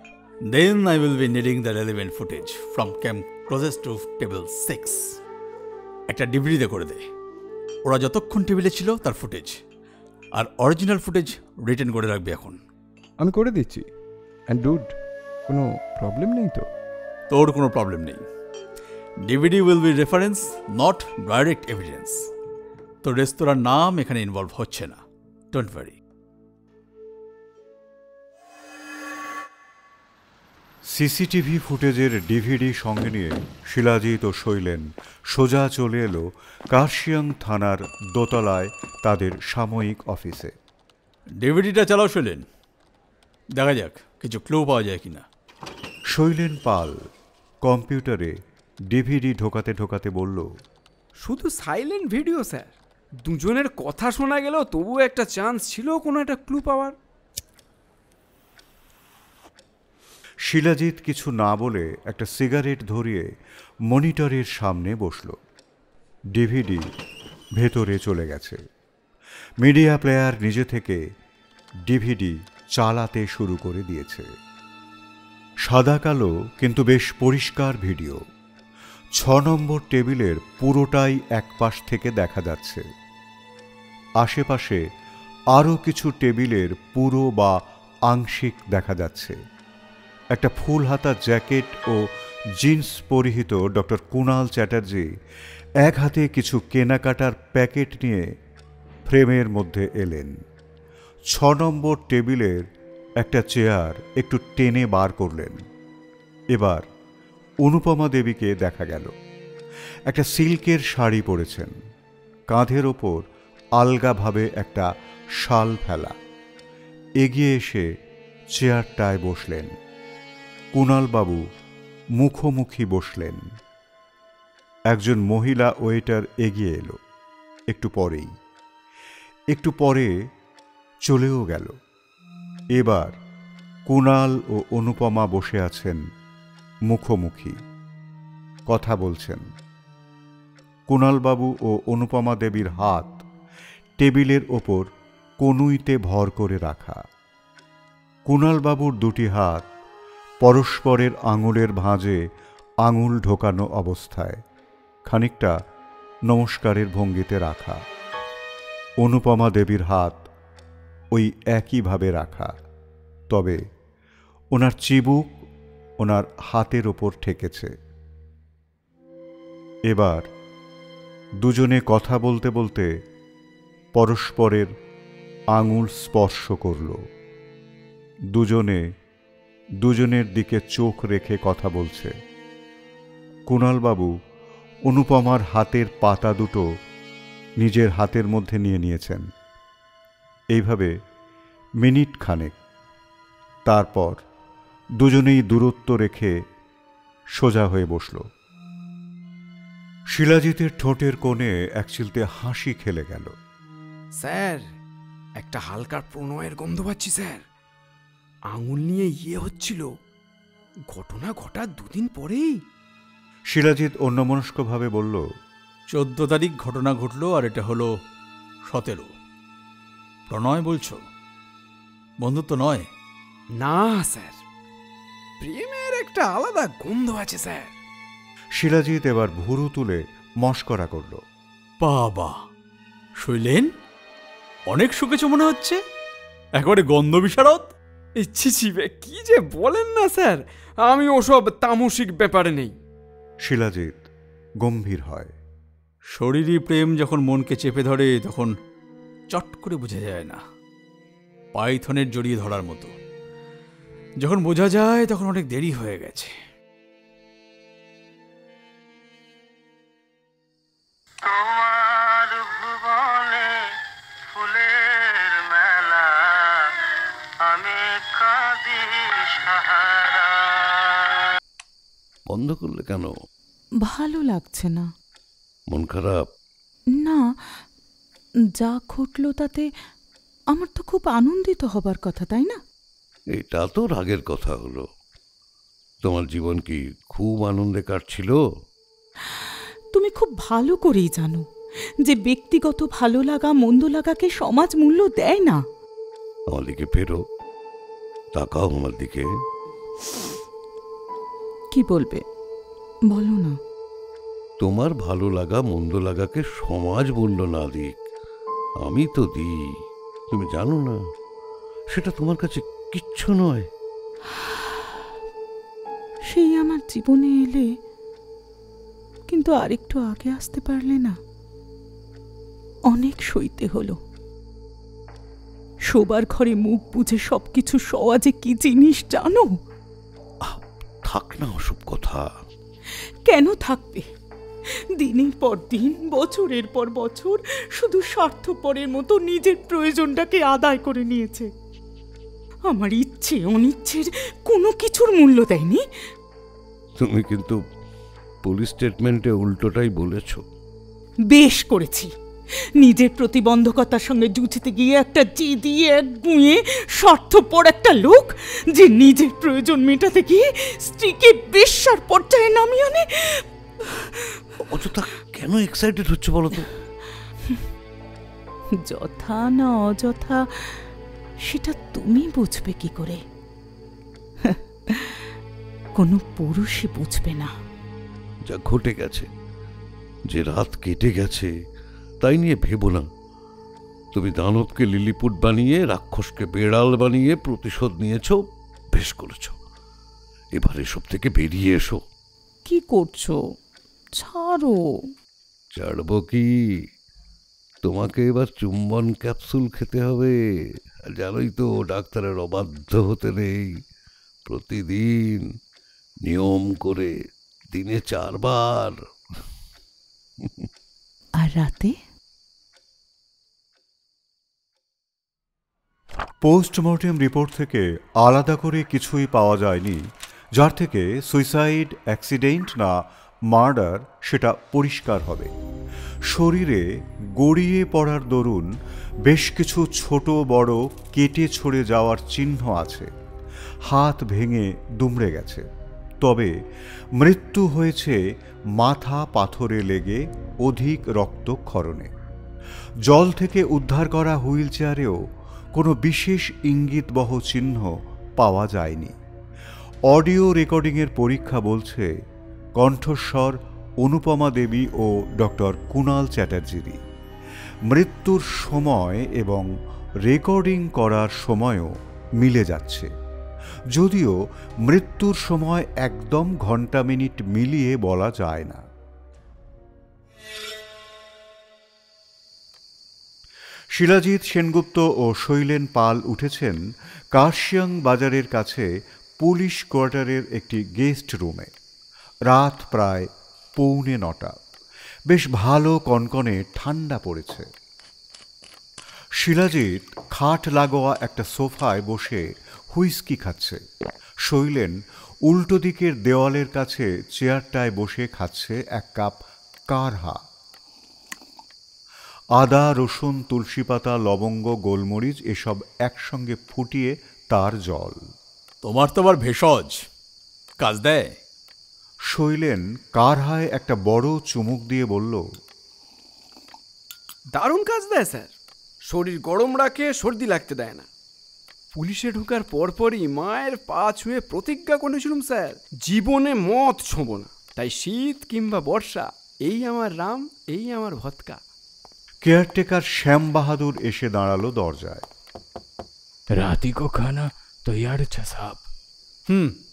Then I will be needing the relevant footage from camp closest to table 6. একটা ডিভিডিতে করে দে। ওরা যতক্ষণ টেবিলে ছিল তার ফুটেজ আর অরিজিনাল ফুটেজ রিটেন করে রাখবে এখন। আমি করে দিচ্ছি। অ্যান্ড ডুড, কোনো প্রবলেম নেই তো? তোর কোনো প্রবলেম নেই। DVD will be reference, not direct evidence. তোর রেস্তোরাঁর নাম এখানে ইনভলভ হচ্ছে না, ডোন্ট ওয়ারি। সিসিটিভি ফুটেজের ডিভিডি সঙ্গে নিয়ে শিলাজিৎ ও শৈলেন সোজা চলে এলো কার্শিয়াং থানার দোতলায় তাদের সাময়িক অফিসে। ডিভিডিটা চালাও শৈলেন, দেখা যাক কিছু ক্লু পাওয়া যায় কিনা। শৈলেন পাল কম্পিউটারে ডিভিডি ঢোকাতে ঢোকাতে বলল, শুধু সাইলেন্ট ভিডিও স্যার, দুজনের কথা শোনা গেল, তবুও একটা চান্স ছিল কোনো একটা ক্লু পাওয়ার। শিলাজিৎ কিছু না বলে একটা সিগারেট ধরিয়ে মনিটরের সামনে বসল। ডিভিডি ভেতরে চলে গেছে। মিডিয়া প্লেয়ার নিজে থেকে ডিভিডি চালাতে শুরু করে দিয়েছে। সাদা কালো কিন্তু বেশ পরিষ্কার ভিডিও। 6 নম্বর টেবিলের পুরোটাই একপাশ থেকে দেখা যাচ্ছে। আশেপাশে আরও কিছু টেবিলের পুরো বা আংশিক দেখা যাচ্ছে। একটা ফুল হাতা জ্যাকেট ও জিন্স পরিহিত ডক্টর কুণাল চ্যাটার্জি এক হাতে কিছু কেনাকাটার প্যাকেট নিয়ে ফ্রেমের মধ্যে এলেন। 6 নম্বর টেবিলের একটা চেয়ার একটু টেনে বার করলেন। এবার অনুপমা দেবীকে দেখা গেল। একটা সিল্কের শাড়ি পরেছেন, কাঁধের ওপর আলগাভাবে একটা শাল ফেলা। এগিয়ে এসে চেয়ারটায় বসলেন। কুণালবাবু মুখোমুখি বসলেন। একজন মহিলা ওয়েটার এগিয়ে এলো একটু পরে চলেও গেল। এবার কুণাল ও অনুপমা বসে আছেন মুখোমুখি, কথা বলছেন। কুণালবাবু ও অনুপমা দেবীর হাত টেবিলের ওপর কনুইতে ভর করে রাখা। কুণালবাবুর দুটি হাত পরস্পরের আঙুলের ভাঁজে আঙুল ঢোকানো অবস্থায় খানিকটা নমস্কারের ভঙ্গিতে রাখা। অনুপমা দেবীর হাত ওই একইভাবে রাখা, তবে ওনার চিবুক ওনার হাতের ওপর ঠেকেছে। এবার দুজনে কথা বলতে বলতে পরস্পরের আঙুল স্পর্শ করল। দুজনের দিকে চোখ রেখে কথা বলছে। কুণালবাবু অনুপমার হাতের পাতা দুটো নিজের হাতের মধ্যে নিয়ে নিয়েছেন। এইভাবে মিনিট খানেক। তারপর দুজনেই দূরত্ব রেখে সোজা হয়ে বসল। শিলাজিতের ঠোঁটের কোণে একচিলতে হাসি খেলে গেল। স্যার, একটা হালকা প্রণয়ের গন্ধ পাচ্ছি স্যার। আঙুল নিয়ে হচ্ছিল। ঘটনা ঘটার 2 দিন পরেই। শিলাজিৎ অন্যমনস্কভাবে বলল, 14 তারিখ ঘটনা ঘটলো, আর এটা হলো 17। প্রণয় বলছো? বন্ধুত্ব নয়? না স্যার, প্রেমের একটা আলাদা গন্ধ আছে স্যার। শিলাজিৎ এবার ভুরু তুলে মস্করা করল। বাবা, শৈলেন, অনেক শুকেছ মনে হচ্ছে। একেবারে গন্ধ বিশারদ। ছি, কি যে বলেন না স্যার, আমি ওসব তামসিক ব্যাপারে নেই। শিলাজিৎ গম্ভীর হয়। শরীরী প্রেম যখন মনকে চেপে ধরে তখন চট করে বোঝা যায় না, পাইথনের জড়িয়ে ধরার মতো। যখন বোঝা যায় তখন অনেক দেরি হয়ে গেছে। বন্ধ করলে কেন? ভালো লাগছে না। মন খারাপ? না, যা ঘটলো তাতে আমার তো খুব আনন্দিত হবার কথা, তাই না? এটা তো রাগের কথা হলো। তোমার জীবন কি খুব আনন্দে কাটছিল? তুমি খুব ভালো করেই জানো যে ব্যক্তিগত ভালো লাগা মন্দ লাগাকে সমাজ মূল্য দেয় না। আমার দিকে ফেরো, তাকাও আমার দিকে। কি বলবে বলো না। তোমার ভালো লাগা মন্দ লাগাকে সমাজ মূল্য না দিক, আমি তো দিই। তুমি জানো না সেটা তোমার কাছে কিচ্ছু নয়। সেই আমার জীবনে এলে, কিন্তু আরেকটু আগে আসতে পারলে না? অনেক সইতে হলো। শোবার ঘরে মুখ বুঝে সবকিছু সওয়া যে কি জিনিস জানো? থাক না ওসব কথা। কেন থাকবে? দিনের পর দিন, বছরের পর বছর শুধু স্বার্থপরের মতো নিজের প্রয়োজনটাকে আদায় করে নিয়েছে। আমার ইচ্ছে অনিচ্ছের কোনো কিছুর মূল্য দেয়নি। তুমি কিন্তু পুলিশ স্টেটমেন্টে উল্টোটাই বলেছ। বেশ করেছি, নিজের প্রতিবন্ধকতার সঙ্গে যুঝতে গিয়ে একটা জিদি একগুঁয়ে স্বার্থপর একটা লোক যে নিজের প্রয়োজন মেটাতে গিয়ে স্ত্রীকে বেশ্যার পর্যায়ে নামিয়ে আনে। অযথা কেন এক্সাইটেড হচ্ছে বলো তো? যথা না অযথা সেটা তুমি বুঝবে কি করে? কোনো পুরুষই বুঝবে না। যা ঘটে গেছে, যে রাত কেটে গেছে, তাই নিয়ে ভেবো না। তুমি দানবকে লিলিপুট বানিয়ে, রাক্ষসকে বেড়াল বানিয়ে প্রতিশোধ নিয়েছ, বেশ করেছ। এবার এসব থেকে বেরিয়ে এসো। কি করছো? ছাড়ো। ছাড়বো কি? তোমাকে এবার চুম্বন ক্যাপসুল খেতে হবে। জানোই তো ডাক্তারের অবাধ্য হতে নেই। প্রতিদিন নিয়ম করে দিনে 4 বার। আর রাতে? পোস্টমর্টেম রিপোর্ট থেকে আলাদা করে কিছুই পাওয়া যায়নি যার থেকে সুইসাইড, অ্যাক্সিডেন্ট না মার্ডার সেটা পরিষ্কার হবে। শরীরে গড়িয়ে পড়ার দরুন বেশ কিছু ছোট বড় কেটে ছড়ে যাওয়ার চিহ্ন আছে। হাত ভেঙে দুমড়ে গেছে। তবে মৃত্যু হয়েছে মাথা পাথরে লেগে অধিক রক্তক্ষরণে। জল থেকে উদ্ধার করা হুইল চেয়ারেও কোনো বিশেষ ইঙ্গিতবহ চিহ্ন পাওয়া যায়নি। অডিও রেকর্ডিংয়ের পরীক্ষা বলছে কণ্ঠস্বর অনুপমা দেবী ও ডক্টর কুণাল চ্যাটার্জিরই। মৃত্যুর সময় এবং রেকর্ডিং করার সময়ও মিলে যাচ্ছে, যদিও মৃত্যুর সময় একদম ঘন্টা মিনিট মিলিয়ে বলা যায় না। শিলাজিৎ সেনগুপ্ত ও শৈলেন পাল উঠেছেন কার্শিয়াং বাজারের কাছে পুলিশ কোয়ার্টারের একটি গেস্ট রুমে। রাত প্রায় 8:45। বেশ ভালো কনকনে ঠান্ডা পড়েছে। শিলাজিৎ খাট লাগোয়া একটা সোফায় বসে হুইস্কি খাচ্ছে। শৈলেন উল্টো দিকের দেওয়ালের কাছে চেয়ারটায় বসে খাচ্ছে এক কাপ কারহা। আদা, রসুন, তুলসী পাতা, লবঙ্গ, গোলমরিচ এসব একসঙ্গে ফুটিয়ে তার জল। তোমার তো আবার ভেষজ কাজ দেয়। শৈলেন কারহায় একটা বড় চুমুক দিয়ে বলল, দারুণ কাজ দেয় স্যার। শরীর গরম রাখে, সর্দি লাগতে দেয় না। পুলিশে ঢোকার পরপরই মায়ের পা ছুঁয়ে প্রতিজ্ঞা করেছিলাম স্যার, জীবনে মদ ছোঁব না। তাই শীত কিংবা বর্ষা, এই আমার রাম, এই আমার ভৎকা। কেয়ারটেকার শ্যাম বাহাদুর এসে দাঁড়ালো দরজায়। রাতি কো খানা তৈয়ার আছে সাহেব।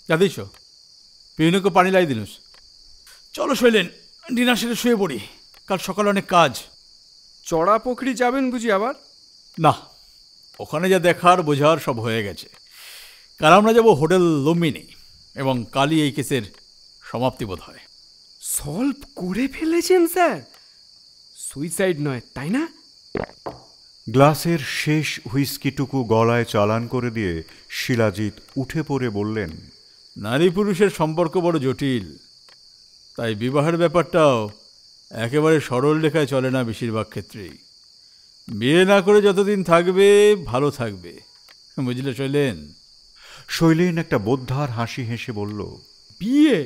যাদিস পিউনুকে পানি লাই দিনুস। চলো শৈলেন, ডিনার সেরে শুয়ে পড়ি, কাল সকালে অনেক কাজ। চড়া পুকুরি যাবেন বুঝি আবার? না, ওখানে যা দেখার বোঝার সব হয়ে গেছে। কাল আমরা যাব হোটেল লুম্বিনী, এবং কালই এই কেসের সমাপ্তি বোধ হয়। সলভ করে ফেলেছেন স্যার? সুইসাইড নয়, তাই না? গ্লাসের শেষ হুইস্কিটুকু গলায় চালান করে দিয়ে শিলাজিৎ উঠে পড়ে বললেন, নারী পুরুষের সম্পর্ক বড় জটিল, তাই বিবাহের ব্যাপারটাও একেবারে সরল রেখায় চলে না বেশিরভাগ ক্ষেত্রেই। বিয়ে না করে যতদিন থাকবে ভালো থাকবে, বুঝলে শৈলেন? শৈলেন একটা বোদ্ধার হাসি হেসে বলল, বিয়ে?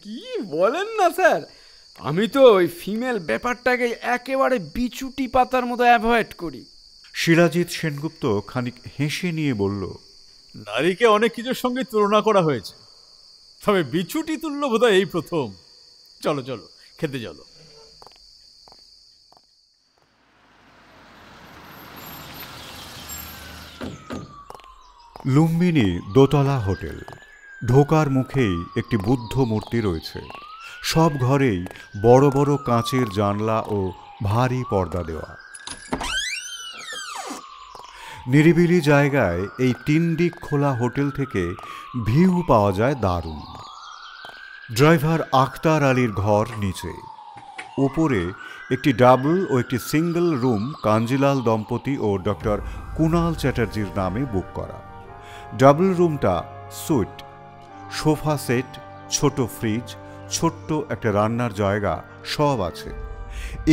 কি বলেন না স্যার, আমি তো ওই ফিমেল ব্যাপারটাকে একেবারে বিচুটি পাতার মতো অ্যাভয়েড করি। শিলাজিৎ সেনগুপ্ত খানিক হেসে নিয়ে বলল, নারীকে অনেক কিছুর সঙ্গে তুলনা করা হয়েছে, তবে বিছুটি তুল্য বোধহয় এই প্রথম। চলো চলো, খেতে চলো। লুম্বিনী দোতলা হোটেল। ঢোকার মুখেই একটি বুদ্ধ মূর্তি রয়েছে। সব ঘরেই বড় বড় কাঁচের জানলা ও ভারী পর্দা দেওয়া। নিরিবিলি জায়গায় এই 3 দিক খোলা হোটেল থেকে ভিউ পাওয়া যায় দারুণ। ড্রাইভার আখতার আলীর ঘর নিচে। ওপরে একটি ডাবল ও একটি সিঙ্গল রুম কাঞ্জিলাল দম্পতি ও ডক্টর কুণাল চ্যাটার্জির নামে বুক করা। ডাবল রুমটা সুইট, সোফা সেট, ছোট ফ্রিজ, ছোট্ট একটা রান্নার জায়গা সব আছে।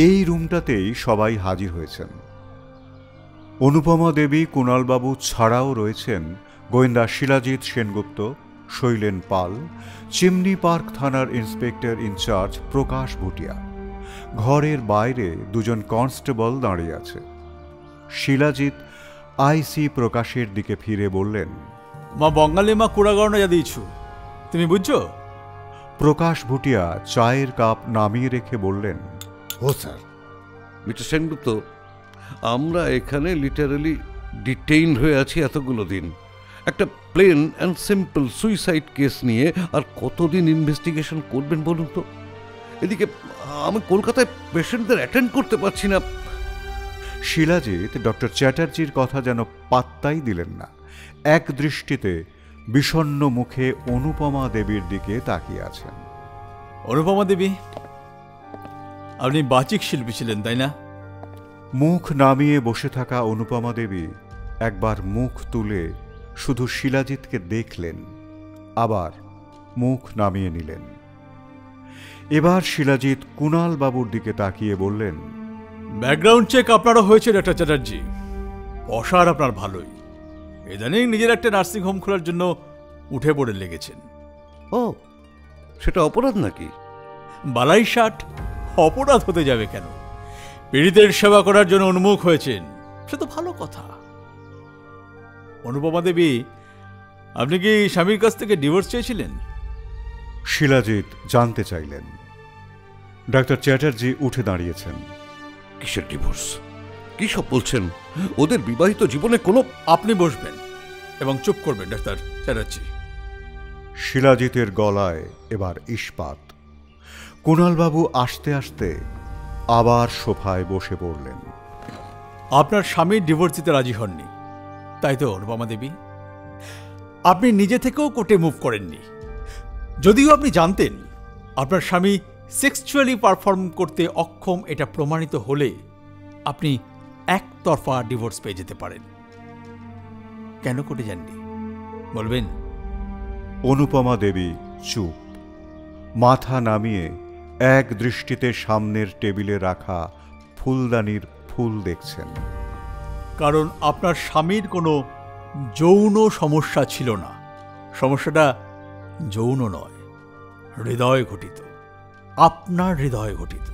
এই রুমটাতেই সবাই হাজির হয়েছেন। অনুপমা দেবী, কুণালবাবু ছাড়াও রয়েছেন গোয়েন্দা শিলাজিৎ সেনগুপ্ত, শৈলেন পাল, চিমনি পার্ক থানার ইন্সপেক্টর ইনচার্জ প্রকাশ ভুটিয়া। ঘরের বাইরে দুজন কনস্টেবল দাঁড়িয়ে আছে। শিলাজিৎ আইসি প্রকাশের দিকে ফিরে বললেন, মা বঙ্গালী মা কুড়াগড়না যা দিয়েছু, তুমি বুঝছো? প্রকাশ ভুটিয়া চায়ের কাপ নামিয়ে রেখে বললেন, ও স্যার, মিস্টার সেনগুপ্ত, আমরা এখানে লিটারালি ডিটেইনড হয়ে আছি এতগুলো দিন। একটা plain and simple suicide case নিয়ে আর কতদিন ইনভেস্টিগেশন করবেন বলুন তো? এদিকে আমি কলকাতায় পেশেন্টদের অ্যাটেন্ড করতে পারছি না। শিলাজিৎ ডক্টর চ্যাটার্জির কথা যেন পাত্তাই দিলেন না। এক দৃষ্টিতে বিষণ্ণ মুখে অনুপমা দেবীর দিকে তাকিয়ে আছেন। অনুপমা দেবী, আপনি বাচিক শিল্পী ছিলেন, তাই না? মুখ নামিয়ে বসে থাকা অনুপমা দেবী একবার মুখ তুলে শুধু শিলাজিৎকে দেখলেন, আবার মুখ নামিয়ে নিলেন। এবার শিলাজিৎ কুণাল বাবুর দিকে তাকিয়ে বললেন, ব্যাকগ্রাউন্ড চেক আপনারও হয়েছে ডক্টর চ্যাটার্জি, অসার আপনার ভালোই। ইদানিং নিজের একটা নার্সিং হোম খোলার জন্য উঠে পড়ে লেগেছেন। ও, সেটা অপরাধ নাকি? বালাই ষাট, অপরাধ হতে যাবে কেন? পীড়িতের সেবা করার জন্য উন্মুখ হয়েছেন, সে তো ভালো কথা। অনুপমা দেবী, আপনি কি স্বামীর কাছ থেকে ডিভোর্স চেয়েছিলেন? শিলাজিৎ জানতে চাইলেন। ডাক্তার চ্যাটার্জি উঠে দাঁড়িয়েছেন। কিসের ডিভোর্স? কি সব বলছেন? ওদের বিবাহিত জীবনে কোনো... আপনি বসবেন এবং চুপ করবেন ডাক্তার চ্যাটার্জি। শিলাজিতের গলায় এবার ইস্পাত। কুণালবাবু আস্তে আস্তে আবার সোফায় বসে পড়লেন। আপনার স্বামী ডিভোর্স দিতে রাজি হননি, তাই তো অনুপমা দেবী? আপনি নিজে থেকেও কোর্টে মুভ করেননি, যদিও আপনি জানতেন আপনার স্বামী সেক্সুয়ালি পারফর্ম করতে অক্ষম। এটা প্রমাণিত হলে আপনি একতরফা ডিভোর্স পেয়ে যেতে পারেন। কেন কোর্টে যাননি বলবেন? অনুপমা দেবী চুপ, মাথা নামিয়ে এক দৃষ্টিতে সামনের টেবিলে রাখা ফুলদানির ফুল দেখছেন। কারণ আপনার স্বামীর কোনো যৌন সমস্যা ছিল না। সমস্যাটা যৌন নয়, হৃদয় ঘটিত, আপনার হৃদয় ঘটিত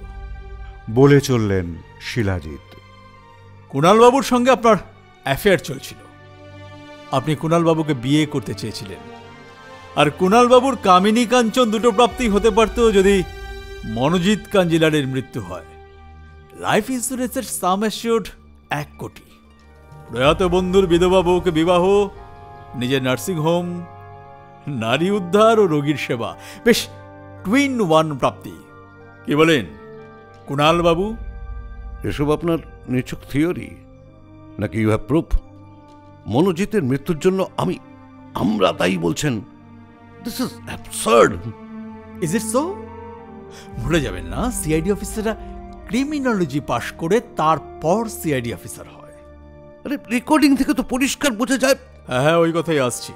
বলে চললেন শিলাজিৎ। কুণালবাবুর সঙ্গে আপনার অ্যাফেয়ার চলছিল। আপনি কুণালবাবুকে বিয়ে করতে চেয়েছিলেন, আর কুণালবাবুর কামিনী কাঞ্চন দুটো প্রাপ্তি হতে পারত যদি মনোজিৎ কাঞ্জিলারের মৃত্যু হয়। লাইফ ইন্স্যুরেন্সের সাম অ্যাসিওর্ড 1 কোটি। প্রয়াত বন্ধুর বিধবা বউকে বিবাহ, নিজের নার্সিং হোম, নারী উদ্ধার ও রোগীর সেবা, বেশ টুইন ওয়ান প্রাপ্তি। কি বলেন কুণালবাবু? এসব আপনার নিছক থিওরি নাকি ইউ হ্যাভ প্রুফ? মনোজিতের মৃত্যুর জন্য আমরা দায়ী বলছেন? This is absurd. Is it so? ভুলে যাবেন না, সিআইডি অফিসাররা ক্রিমিনোলজি পাশ করে তারপর সিআইডি অফিসার হয়। আরে রেকর্ডিং থেকে তো পরিষ্কার বোঝা যায়। হ্যাঁ, ওই কথাই আসছি।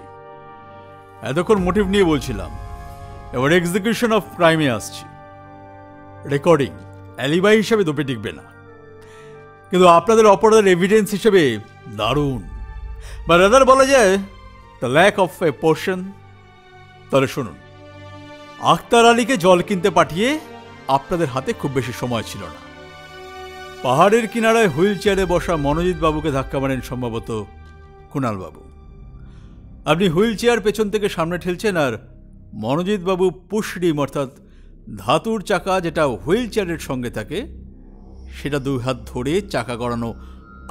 এতক্ষণ মোটিভ নিয়ে বলছিলাম, এবার এক্সিকিউশন অফ ক্রাইমে আসছি। রেকর্ডিং অ্যালিবাই হিসেবে দোপে টিকবে না, কিন্তু আপনাদের অপরাধের এভিডেন্স হিসেবে দারুণ, বা রাদার বলা যায় the lack of a portion. তাহলে শুনুন, আখতার আলীকে জল কিনতে পাঠিয়ে আপনাদের হাতে খুব বেশি সময় ছিল না। পাহাড়ের কিনারায় হুইল চেয়ারে বসা মনোজিৎ বাবুকে ধাক্কা মারেন সম্ভবত কুণালবাবু। আপনি হুইল চেয়ার পেছন থেকে সামনে ঠেলছেন, আর মনোজিৎ বাবু পুশরিম অর্থাৎ ধাতুর চাকা যেটা হুইল চেয়ারের সঙ্গে থাকে সেটা 2 হাত ধরে চাকা গড়ানো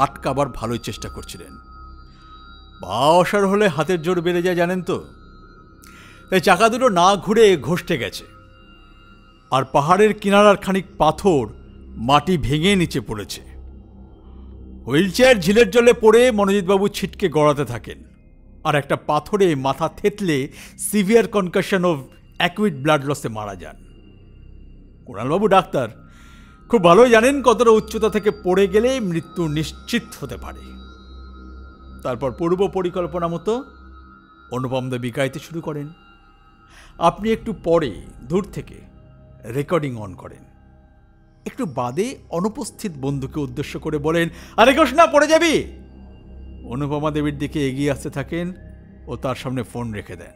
আটকাবার ভালোই চেষ্টা করছিলেন। পা অসার হলে হাতের জোর বেড়ে যায় জানেন তো, তাই চাকা দুটো না ঘুরে ঘষটে গেছে, আর পাহাড়ের কিনারার খানিক পাথর মাটি ভেঙে নিচে পড়েছে। হুইল চেয়ার ঝিলের জলে পড়ে মনোজিৎবাবু ছিটকে গড়াতে থাকেন, আর একটা পাথরে মাথা থেতলে severe concussion of acute blood লসে মারা যান। কুণালবাবু ডাক্তার, খুব ভালোই জানেন কতটা উচ্চতা থেকে পড়ে গেলে মৃত্যু নিশ্চিত হতে পারে। তারপর পূর্ব পরিকল্পনা মতো অনুপম দেবী গাইতে শুরু করেন। আপনি একটু পরে দূর থেকে রেকর্ডিং অন করেন। একটু বাদে অনুপস্থিত বন্ধুকে উদ্দেশ্য করে বলেন, আরে ঘোষ না, পড়ে যাবি। অনুপমা দেবীর দিকে এগিয়ে আসতে থাকেন ও তার সামনে ফোন রেখে দেন।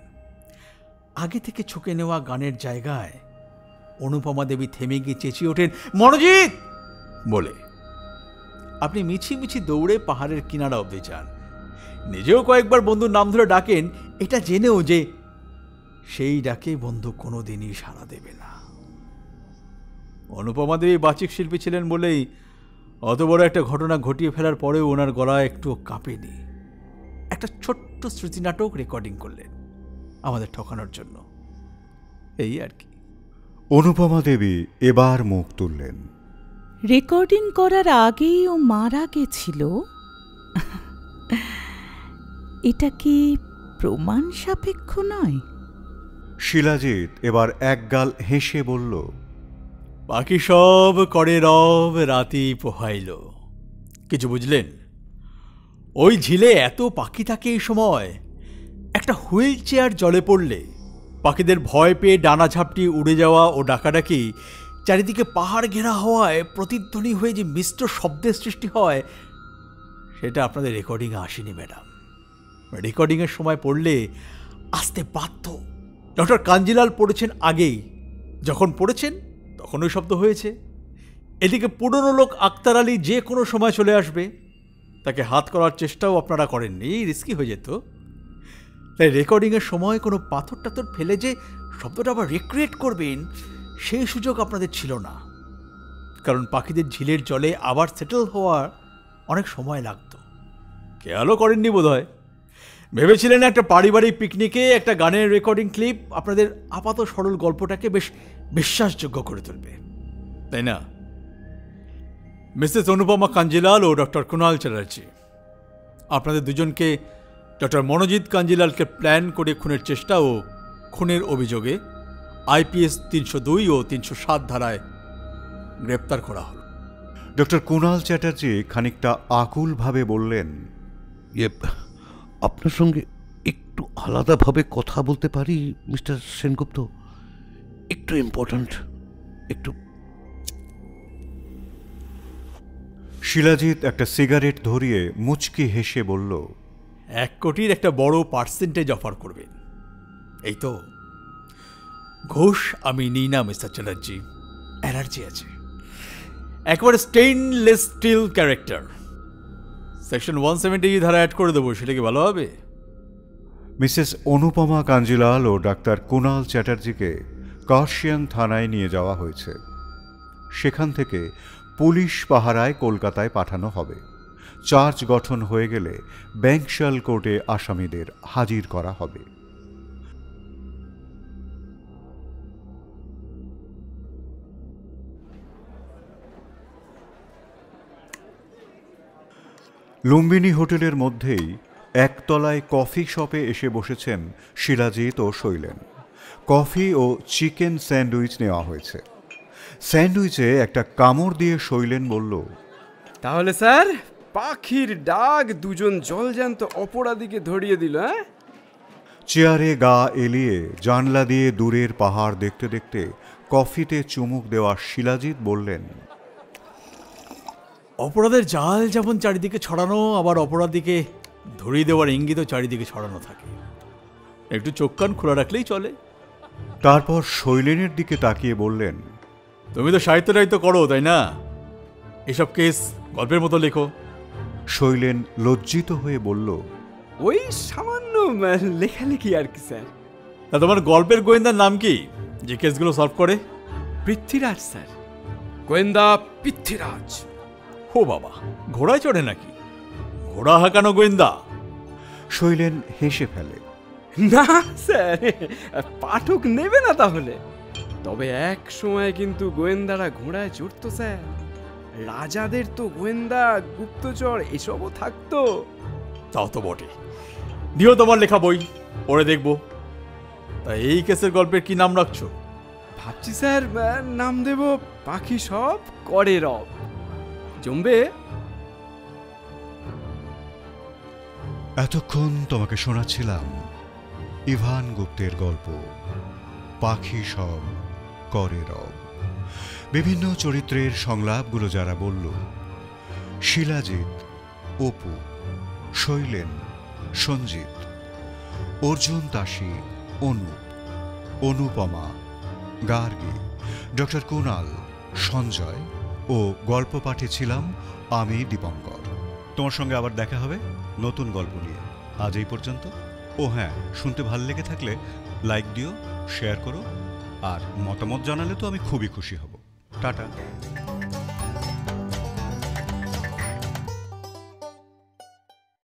আগে থেকে ছুকে নেওয়া গানের জায়গায় অনুপমা দেবী থেমে গিয়ে চেঁচিয়ে ওঠেন, মনোজিৎ বলে। আপনি মিছি দৌড়ে পাহাড়ের কিনারা অবধি যান। নিজেও কয়েকবার বন্ধুর নাম ধরে ডাকেন, এটা জেনেও যে সেই ডাকে বন্ধু কোনোদিনই সাড়া দেবে না। অনুপমা দেবী বাচিক শিল্পী ছিলেন বলেই অত বড় একটা ঘটনা ঘটিয়ে ফেলার পরেও ওনার গলায় একটু কাঁপেনি। একটা ছোট্ট স্মৃতি নাটক রেকর্ডিং করলেন আমাদের ঠকানোর জন্য, এই আর কি। অনুপমা দেবী এবার মুখ তুললেন। রেকর্ডিং করার আগেই ও মারা গেছিল, এটা কি প্রমাণ সাপেক্ষ নয়? শিলাজিৎ এবার একগাল হেসে বলল, বাকি সব করে রব রাতি পোহাইল। কিছু বুঝলেন? ওই ঝিলে এত পাখি থাকে এই সময়, একটা হুইল চেয়ার জলে পড়লে পাখিদের ভয় পেয়ে ডানা ঝাপটি উড়ে যাওয়া ও ডাকাডাকি, চারিদিকে পাহাড় ঘেরা হওয়ায় প্রতিধ্বনি হয়ে যে মিশ্র শব্দের সৃষ্টি হয়, সেটা আপনাদের রেকর্ডিংয়ে আসেনি ম্যাডাম। রেকর্ডিংয়ের সময় পড়লে আসতে বাধ্য। ডক্টর কাঞ্জিলাল পড়েছেন আগেই, যখন পড়েছেন তখন ওই শব্দ হয়েছে। এদিকে পুরনো লোক আক্তার আলী যে কোনো সময় চলে আসবে, তাকে হাত করার চেষ্টাও আপনারা করেননি, রিস্কি হয়ে যেত। তাই রেকর্ডিংয়ের সময় কোনো পাথর টাথর ফেলে যে শব্দটা আবার রিক্রিয়েট করবেন, সেই সুযোগ আপনাদের ছিল না। কারণ পাখিদের ঝিলের জলে আবার সেটেল হওয়ার অনেক সময় লাগতো। খেয়ালও করেননি বোধ হয়। ভেবেছিলেন একটা পারিবারিক পিকনিকে একটা গানের রেকর্ডিং ক্লিপ আপনাদের আপাত সরল গল্পটাকে বেশ বিশ্বাসযোগ্য করে তুলবে, তাই না? মিসেস অনুপমা কাঞ্জিলাল ও ডক্টর কুণাল চ্যাটার্জি, আপনাদের দুজনকে ডক্টর মনোজিৎ কাঞ্জিলালকে প্ল্যান করে খুনের চেষ্টা ও খুনের অভিযোগে IPS 302 ও 307 ধারায় গ্রেপ্তার করা হল। ডক্টর কুণাল চ্যাটার্জি খানিকটা আকুলভাবে বললেন, আপনার সঙ্গে একটু আলাদাভাবে কথা বলতে পারি মিস্টার সেনগুপ্ত? একটু ইম্পর্ট্যান্ট, একটু। শিলাজিৎ একটা সিগারেট ধরিয়ে মুচকি হেসে বলল, 1 কোটির একটা বড় পার্সেন্টেজ অফার করবেন, এই তো? ঘুষ আমি নিই না মিস্টার চ্যাটার্জি, অ্যালার্জি আছে। একবারে স্টেইনলেস স্টিল ক্যারেক্টার। সেকশন 170 ধারা অ্যাড করে দেবো, সেটা কি ভালো হবে? মিসেস অনুপমা কাঞ্জিলাল ও ডাক্তার কুণাল চ্যাটার্জিকে কার্শিয়াং থানায় নিয়ে যাওয়া হয়েছে। সেখান থেকে পুলিশ পাহারায় কলকাতায় পাঠানো হবে। চার্জ গঠন হয়ে গেলে ব্যাংকশাল কোর্টে আসামিদের হাজির করা হবে। লুম্বিনী হোটেলের মধ্যেই একতলায় কফি শপে এসে বসেছেন শিলাজিৎ ও শৈলেন। কফি ও চিকেন স্যান্ডউইচ নেওয়া হয়েছে। স্যান্ডউইচে একটা কামড় দিয়ে শৈলেন বলল, তাহলে স্যার পাখির ডাক দুজন জলজ্যান্ত অপরাধীকে ধরিয়ে দিল। হ্যাঁ, চেয়ারে গা এলিয়ে জানলা দিয়ে দূরের পাহাড় দেখতে দেখতে কফিতে চুমুক দেওয়া শিলাজিৎ বললেন, অপরাধের জাল যেমন চারিদিকে ছড়ানো, আবার অপরাধীকে ধরিয়ে দেওয়ার ইঙ্গিতও চারিদিকে ছড়ানো থাকে। একটু চোখ কান খোলা রাখলেই চলে। তারপর শৈলেনের দিকে তাকিয়ে বললেন, তুমি তো সাহিত্য করো, তাই না? এসব কেস গল্পের মতো লেখো। শৈলেন লজ্জিত হয়ে বলল, ওই সামান্য লেখালেখি আর কি স্যার। তা তোমার গল্পের গোয়েন্দার নাম কি, যে কেসগুলো সলভ করে? পৃথ্বীরাজ স্যার, গোয়েন্দা পৃথ্বীরাজ। ও বাবা, ঘোড়ায় চড়ে নাকি? ঘোড়া হাঁকানো গোয়েন্দা? শৈলেন হেসে ফেলে, না স্যার, পাঠক নেবে না তাহলে। তবে এক সময় কিন্তু গোয়েন্দারা ঘোড়ায় চড়তো স্যার। রাজাদের তো গোয়েন্দা, গুপ্তচর এসবও থাকতো। তাও তো বটে। দিও তোমার লেখা বই, পড়ে দেখবো। তা এই কেসের গল্পের কি নাম রাখছো? ভাবছি স্যার নাম দেব পাখি সব করে রব। জমবে। এতক্ষণ তোমাকে শোনাচ্ছিলাম ইভান গুপ্তের গল্প পাখি সব করে রব। বিভিন্ন চরিত্রের সংলাপগুলো যারা বলল, শিলাজিৎ, অপু, শৈলেন, সঞ্জিত, অর্জুন তাসী, অনুপ, অনুপমা, গার্গী, ডক্টর কুণাল, সঞ্জয় ও গল্প পাঠে ছিলাম আমি দীপঙ্কর। তোমার সঙ্গে আবার দেখা হবে নতুন গল্প নিয়ে। আজ এই পর্যন্ত। ও হ্যাঁ, শুনতে ভালো লেগে থাকলে লাইক দিও, শেয়ার করো, আর মতামত জানালে তো আমি খুবই খুশি হব। টাটা।